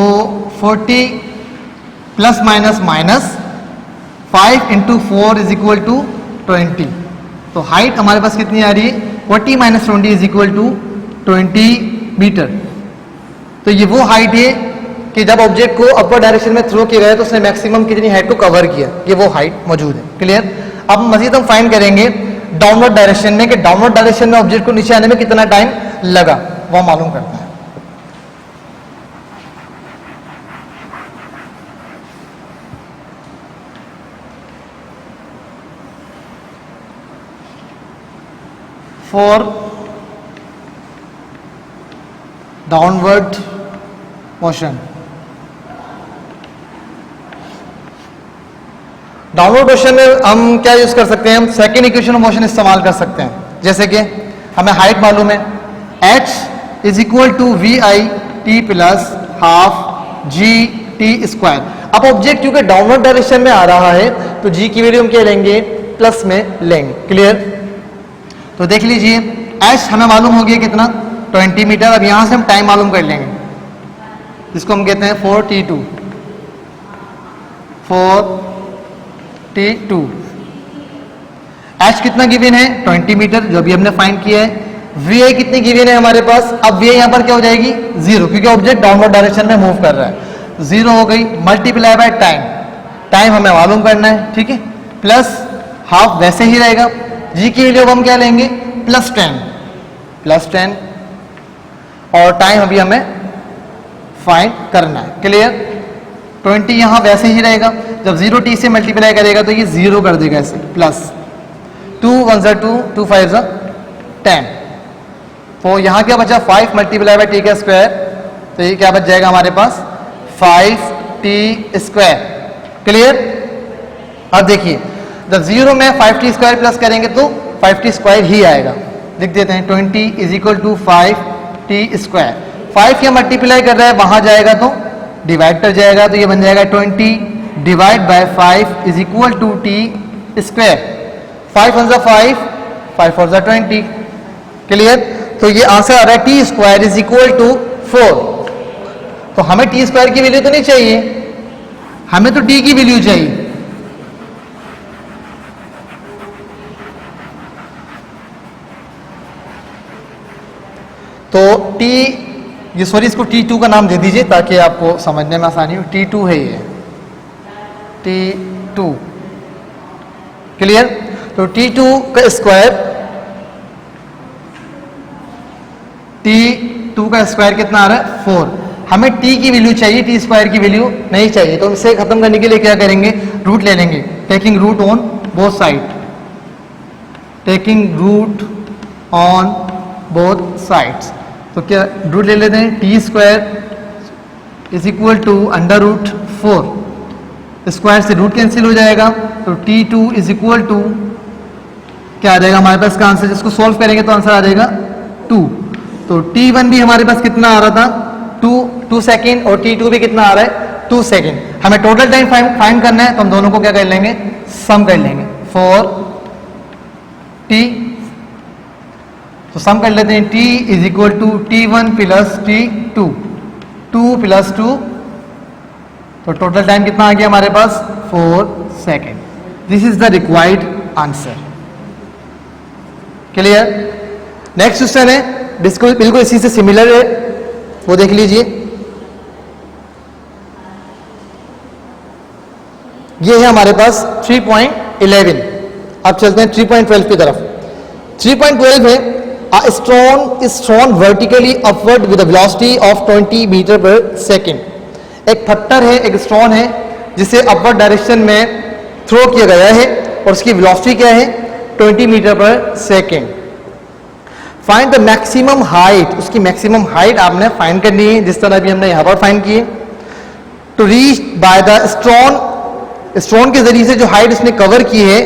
Speaker 3: 40 plus minus minus 5 into 4 is equal to 20। तो हाइट हमारे पास कितनी आ रही है? 40 minus 20 is equal to 20 metre. तो ये वो हाइट है कि जब ऑब्जेक्ट को अपर डायरेक्शन में थ्रो किया गया तो उसने मैक्सिमम कितनी हाइट को कवर किया, ये वो हाइट मौजूद है। क्लियर? अब मजीद हम फाइंड करेंगे डाउनवर्ड डायरेक्शन में कि डाउनवर्ड डायरेक्शन में ऑब्जेक्ट को नीचे आने में कितना टाइम लगा, वो मालूम करना है। For downward motion, downward motion में हम क्या यूज कर सकते हैं? हम सेकेंड इक्वेशन ऑफ मोशन इस्तेमाल कर सकते हैं। जैसे कि हमें हाइट मालूम है, h is equal to VIT plus half GT square. अब ऑब्जेक्ट क्योंकि डाउनवर्ड डायरेक्शन में आ रहा है तो g की वैल्यू हम क्या लेंगे? प्लस में लेंगे। क्लियर? तो देख लीजिए, h हमें मालूम हो गया कितना? 20 मीटर। अब यहां से हम टाइम मालूम कर लेंगे, जिसको हम कहते हैं 4t2। 4t2। h कितना गिवन है? 20 मीटर, जो भी हमने फाइंड किया है। VA कितनी गिवन है हमारे पास? अब VA यहां पर क्या हो जाएगी? 0, क्योंकि ऑब्जेक्ट डाउनवर्ड डायरेक्शन में मूव कर रहा है। 0 हो गई, मल्टीप्लाई बाय टाइम, टाइम हमें मालूम करना है। ठीक है, प्लस हाफ वैसे ही रहेगा। जी की वैल्यू हम क्या लेंगे? +10, और टाइम अभी हमें फाइंड करना है। क्लियर? 20 यहां वैसे ही रहेगा, जब 0t से मल्टीप्लाई करेगा तो ये 0 कर देगा ऐसे, प्लस 2 1 2, 2 5 10। तो यहां क्या बचा? 5 मल्टीप्लाई बाय t का स्क्वायर, तो ये क्या बच जाएगा हमारे पास? 5t square. क्लियर? अब देखिए, जब 0 में 5t स्क्वायर प्लस करेंगे तो 5t स्क्वायर ही आएगा। लिख देते हैं 20 is equal to 5t square. 5 या मल्टीप्लाई कर रहा है, वहां जाएगा तो डिवाइड कर जाएगा, तो ये बन जाएगा 20 divide by 5 is equal to t square. 5 1 5, 5 4 20। Clear? तो ये आंसर आ रहा है t square is equal to 4। तो हमें t स्क्वायर की वैल्यू तो नहीं चाहिए, हमें तो t की वैल्यू चाहिए। तो t, ये सॉरी इसको t2 का नाम दे दीजिए ताकि आपको समझने में आसानी हो। t2 है ये, t2। क्लियर? तो t2 का स्क्वायर, t2 का स्क्वायर कितना आ रहा है? 4। हमें t की वैल्यू चाहिए, t स्क्वायर की वैल्यू नहीं चाहिए। तो इसे खत्म करने के लिए क्या करेंगे? रूट ले लेंगे, taking root on both side, taking root on both sides. तो क्या रूट ले लेते हैं? T square is equal to under root 4। Square से रूट कैंसिल हो जाएगा, तो t2 इज इक्वल टू क्या आ जाएगा हमारे पास का आंसर? जिसको सॉल्व करेंगे तो आंसर आ जाएगा 2। तो t1 भी हमारे पास कितना आ रहा था? 2 सेकेंड, और t2 भी कितना आ रहा है? 2 सेकेंड। हमें टोटल टाइम फाइंड करना है, तो हम दोनों को क्या कर लेंगे? सम कर लेंगे। 4t, तो सम कर लेते हैं। t is equal to t1 plus t2, 2 plus 2, तो टोटल टाइम कितना आ गया हमारे पास? 4 सेकेंड। This is the required answer. Clear? Next question है बिल्कुल बिल्कुल इसी से सिमिलर है, वो देख लीजिए। ये है हमारे पास 3.11। अब चलते हैं 3.12 की तरफ। 3.12 है a stone is thrown vertically upward with a velocity of 20 metre per second. एक पत्थर है, एक स्टोन है जिसे अपवर्ड डायरेक्शन में थ्रो किया गया है और उसकी वेलोसिटी क्या है 20 metre per second. Find the maximum height, उसकी मैक्सिमम हाइट आपने फाइंड करनी है जिस तरह भी हमने यहां पर फाइंड की है। To reach by the stone के जरिए से जो हाइट उसने कवर की है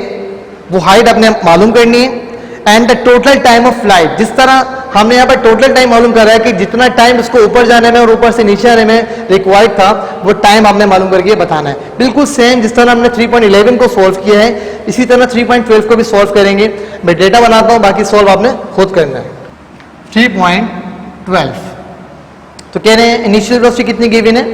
Speaker 3: वो हाइट आपने मालूम करनी है। And the total time of flight, जिस तरह हमने यहाँ पर टोटल टाइम मालूम कर रहा है कि जितना टाइम उसको ऊपर जाने में और ऊपर से नीचे आने में रिक्वायर्ड था वो टाइम आपने मालूम करके बताना है। बिल्कुल सेम जिस तरह हमने 3.11 को सॉल्व किया है इसी तरह 3.12 को भी सॉल्व करेंगे। मैं डेटा बनाता हूँ, बाकी सॉल्व आपने खुद करना है। 3.12 तो कह रहे हैं इनिशियल वेलोसिटी कितनी गिवन है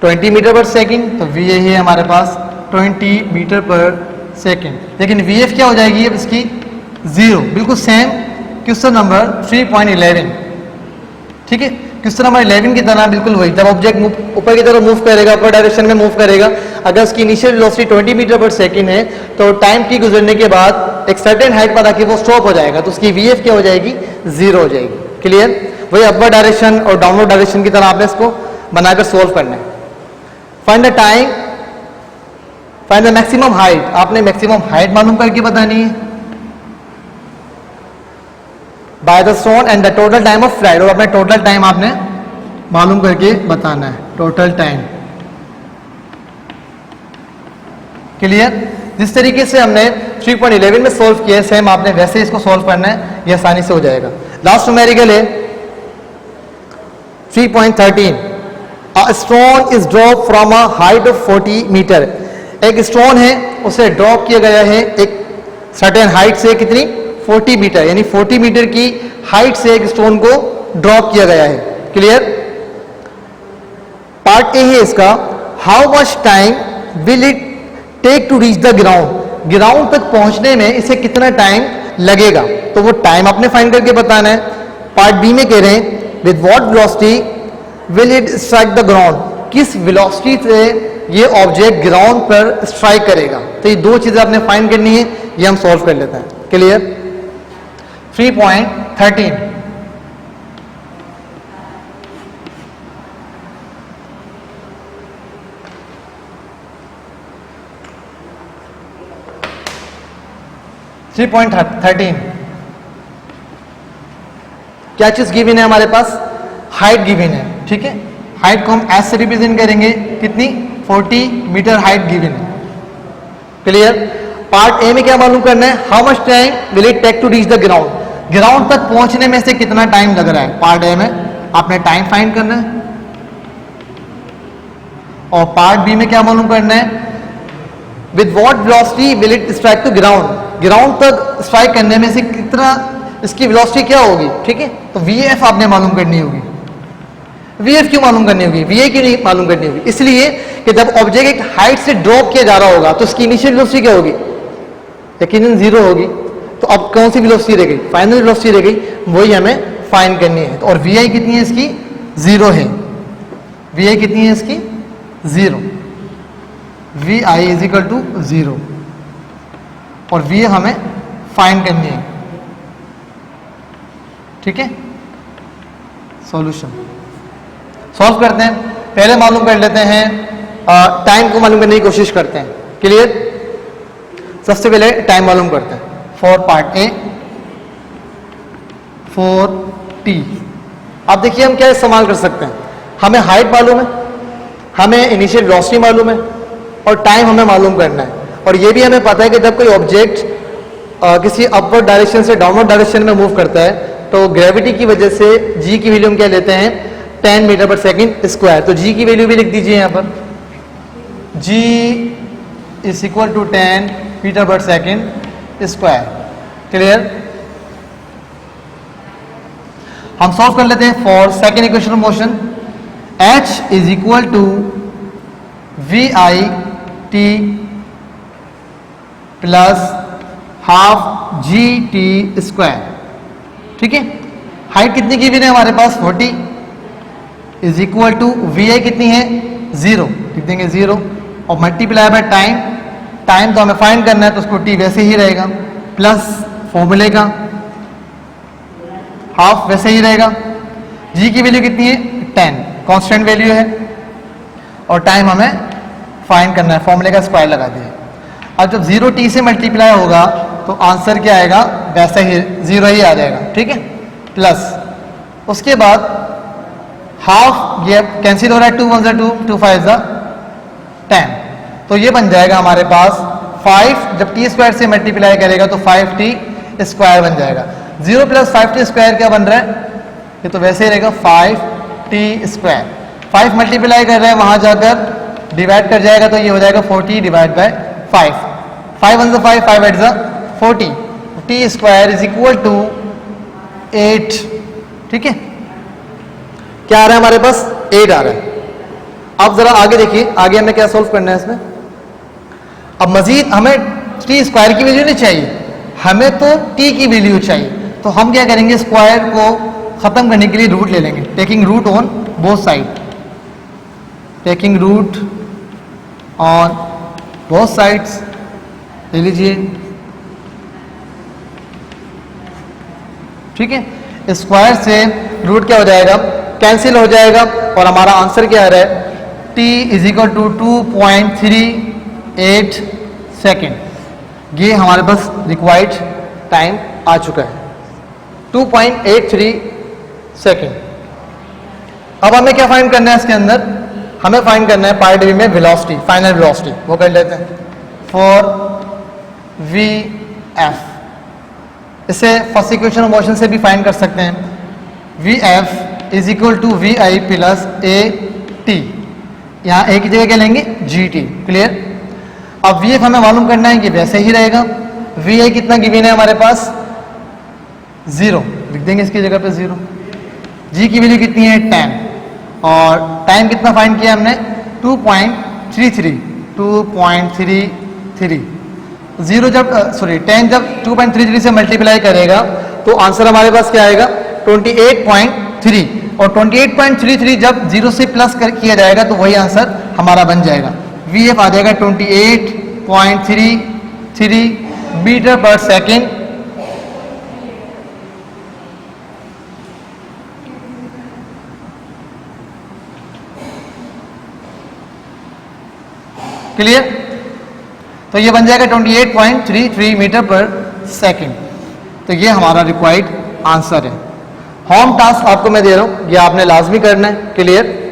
Speaker 3: 20 मीटर पर सेकेंड, तो वी है हमारे पास 20 मीटर पर सेकेंड। लेकिन वी एफ क्या हो जाएगी अब इसकी 0, बिल्कुल सेम क्वेश्चन नंबर 3.11। ठीक है, क्वेश्चन नंबर 11 की तरह बिल्कुल वही। जब ऑब्जेक्ट ऊपर की तरफ मूव करेगा, अपर डायरेक्शन में मूव करेगा, अगर उसकी initial velocity 20 metre per second है तो टाइम की गुजरने के बाद एक सर्टेन हाइट पर आके वो स्टॉप हो जाएगा, तो उसकी वी एफ क्या हो जाएगी 0 हो जाएगी। क्लियर? वही अपर डायरेक्शन और डाउनवर्ड डायरेक्शन की तरह आपने इसको बनाकर सोल्व करना है। Find the time, find the maximum height, आपने मैक्सिमम हाइट मालूम करके बतानी है bye the stone and the total time of flight, और अपना टोटल टाइम आपने मालूम करके बताना है, टोटल टाइम। क्लियर? जिस तरीके से हमने 3.11 में सोल्व किया है सेम आपने वैसे इसको सोल्व करना है, ये आसानी से हो जाएगा। लास्ट न्यूमेरिकल है 3.13। A stone is dropped from a height of 40 मीटर। एक स्टोन है उसे ड्रॉप किया गया है एक सर्टेन हाइट से, कितनी 40 मीटर, यानी 40 मीटर की हाइट से एक स्टोन को ड्रॉप किया गया है। क्लियर? पार्ट ए है इसका, how much time will it take to reach the ground, ground तक पहुंचने में इसे कितना टाइम लगेगा, तो वो टाइम आपने फाइंड करके बताना है। पार्ट बी में कह रहे हैं with what velocity will it strike the ground, किस वेलोसिटी से ये ऑब्जेक्ट ग्राउंड पर स्ट्राइक करेगा। तो ये दो चीजें आपने फाइंड करनी है, ये हम सॉल्व कर लेते हैं। क्लियर? 3.13 3.13 क्या चीज गिवन है हमारे पास, हाइट गिवन है। ठीक है, हाइट को हम एस से रिप्रेजेंट करेंगे, कितनी 40 मीटर हाइट गिवन है। क्लियर? पार्ट ए में क्या मालूम करना है, how much time will it take to reach the ground, ground तक पहुंचने में से कितना टाइम लग रहा है। पार्ट ए में आपने टाइम फाइंड करना है, और पार्ट बी में क्या मालूम करना है, with what velocity will it strike to ground, ground तक स्ट्राइक करने में से कितना इसकी वेलोसिटी क्या होगी। ठीक है, तो वी एफ आपने मालूम करनी होगी। वी एफ क्यों मालूम करनी होगी, वी ए क्यों नहीं मालूम करनी होगी, इसलिए कि जब ऑब्जेक्ट एक हाइट से ड्रॉप किया जा रहा होगा तो उसकी इनिशियल वेलोसिटी क्या होगी, यकीनन 0 होगी। तो अब कौन सी वेलोसिटी रह गई, फाइनल वेलोसिटी रह गई, वही हमें फाइंड करनी है। और वी आई कितनी है इसकी 0 है, वी आई कितनी है इसकी 0, V I is equal to 0, और वी हमें फाइंड करनी है। ठीक है, सॉल्यूशन सॉल्व करते हैं। पहले मालूम कर लेते हैं, टाइम को मालूम करने की कोशिश करते हैं। क्लियर? सबसे पहले टाइम मालूम करते हैं for part A, for T. अब देखिए हम क्या इस्तेमाल कर सकते हैं, हमें हाइट मालूम है, हमें इनिशियल वेलोसिटी मालूम है, और टाइम हमें मालूम करना है। और ये भी हमें पता है कि जब कोई ऑब्जेक्ट किसी अपवर्ड डायरेक्शन से डाउनवर्ड डायरेक्शन में मूव करता है तो ग्रेविटी की वजह से जी की वैल्यू हम क्या लेते हैं 10 मीटर पर सेकेंड स्क्वायर। तो जी की वैल्यू भी लिख दीजिए यहां पर, G is equal to 10 metre per second square. Clear? हम सॉल्व कर लेते हैं for second equation of motion, H is equal to V I T plus half G T square, ठीक है। हाइट कितनी की भी है हमारे पास 40 is equal to V I कितनी है 0, लिख देंगे 0 और मल्टीप्लाई बाय टाइम, टाइम तो हमें फाइंड करना है तो उसको टी वैसे ही रहेगा प्लस फॉर्मूले का हाफ वैसे ही रहेगा। जी की वैल्यू कितनी है 10, कांस्टेंट वैल्यू है और टाइम हमें फाइंड करना है, फॉर्मूले का स्क्वायर लगा दिया। अब जब 0 टी से मल्टीप्लाई होगा तो आंसर क्या आएगा वैसा ही 0 ही आ जाएगा, ठीक है। प्लस उसके बाद हाफ ये कैंसिल हो रहा है, 2 1 2 2 5 10, तो ये बन जाएगा हमारे पास 5, जब टी स्क्वायर से मल्टीप्लाई करेगा तो 5t स्क्वायर बन जाएगा। 0 प्लस 5t स्क्वायर क्या बन रहा है, ये तो वैसे ही रहेगा 5t स्क्वायर। 5 मल्टीप्लाई कर रहे हैं वहां जाकर डिवाइड कर जाएगा तो ये हो जाएगा 40 divide by 5, 5 1 5 5 8 40, t square is equal to 8, ठीक है। क्या आ रहा है हमारे पास 8 आ रहा है। अब जरा आगे देखिए, आगे हमें क्या सोल्व करना है इसमें। अब मजीद हमें टी स्क्वायर की वैल्यू नहीं चाहिए, हमें तो टी की वैल्यू चाहिए, तो हम क्या करेंगे स्क्वायर को खत्म करने के लिए रूट ले लेंगे, taking root on both side, taking root on both sides ले लीजिए, ठीक है। स्क्वायर से रूट क्या हो जाएगा कैंसिल हो जाएगा और हमारा आंसर क्या आ रहा है t is equal to 2.38 second. ये हमारे पास रिक्वायर्ड टाइम आ चुका है 2.83 सेकेंड। अब हमें क्या फाइंड करना है इसके अंदर, हमें फाइंड करना है पार्ट बी में वेलोसिटी, फाइनल वेलोसिटी, वो कर लेते हैं फॉर वी एफ। इसे फर्स्ट इक्वेशन ऑफ मोशन से भी फाइंड कर सकते हैं, V F is equal to V I plus A T, यहाँ ए की जगह क्या लेंगे जी टी, क्लियर। अब वी एफ हमें मालूम करना है कि वैसे ही रहेगा, वी आई कितना गिवन है हमारे पास 0, लिख देंगे इसकी जगह पे 0, जी की वैल्यू कितनी है 10 और टाइम कितना फाइंड किया हमने 2.33, 2.33, 0 जब 10 जब 2.33 से मल्टीप्लाई करेगा तो आंसर हमारे पास क्या आएगा 28.3 और 28.33 जब 0 से प्लस किया जाएगा तो वही आंसर हमारा बन जाएगा, वी एफ आ जाएगा 28.33 मीटर पर सेकेंड। क्लियर, तो ये बन जाएगा 28.33 मीटर पर सेकेंड। तो ये हमारा रिक्वायर्ड आंसर है। होम टास्क आपको मैं दे रहा हूं, ये आपने लाजमी करना है, क्लियर।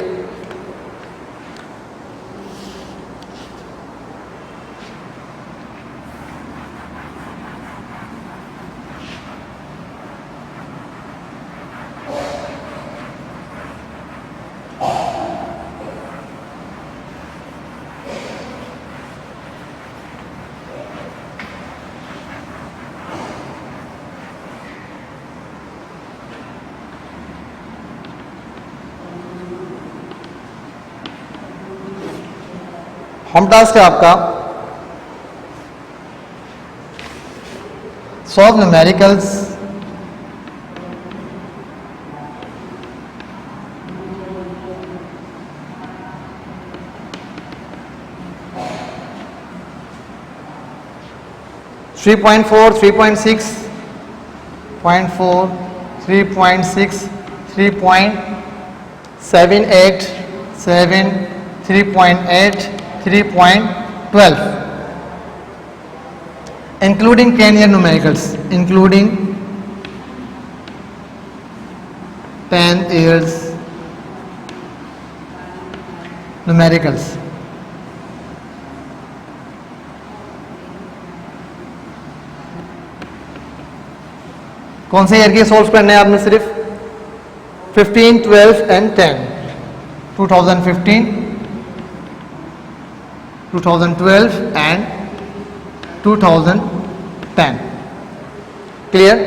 Speaker 3: होम टास्क है आपका solve numericals three point 3.6, 3.8, 3.12 including 10-year numericals, including 10 years numericals। कौन से ईयर के सोल्व करने हैं आपने, सिर्फ 15, 12 एंड 10, 2015, 2012 एंड 2010, क्लियर।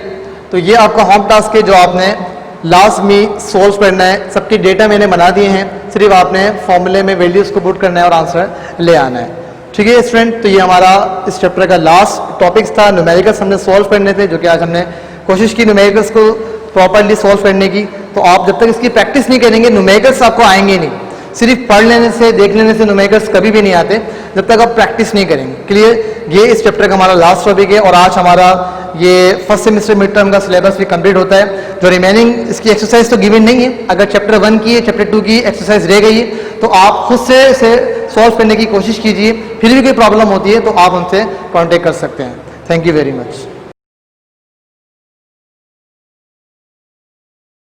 Speaker 3: तो ये आपका होम टास्क है जो आपने लास्ट में सोल्व करना है। सबकी डेटा मैंने बना दिए हैं, सिर्फ आपने फॉर्मूले में वैल्यूज को पुट करना है और आंसर ले आना है। ठीक है स्टूडेंट, तो ये हमारा इस चैप्टर का लास्ट टॉपिक्स था। न्यूमेरिकल्स हमने सॉल्व करने थे, जो कि आज हमने कोशिश की न्यूमेरिकल्स को प्रॉपरली सॉल्व करने की। तो आप जब तक इसकी प्रैक्टिस नहीं करेंगे न्यूमेरिकल्स आपको आएंगे नहीं। सिर्फ पढ़ लेने से, देख लेने से न्यूमेरिकल्स कभी भी नहीं आते जब तक आप प्रैक्टिस नहीं करेंगे। क्लियर, ये इस चैप्टर का हमारा लास्ट टॉपिक है और आज हमारा ये फर्स्ट सेमेस्टर मिड टर्म का सिलेबस भी कंप्लीट होता है। जो रिमेनिंग इसकी एक्सरसाइज तो गिवन नहीं है, अगर चैप्टर 1 की चैप्टर 2 की एक्सरसाइज रह गई है तो आप खुद से इसे सॉल्व करने की कोशिश कीजिए। फिर भी कोई प्रॉब्लम होती है तो आप हमसे कॉन्टेक्ट कर सकते हैं। Thank you very much.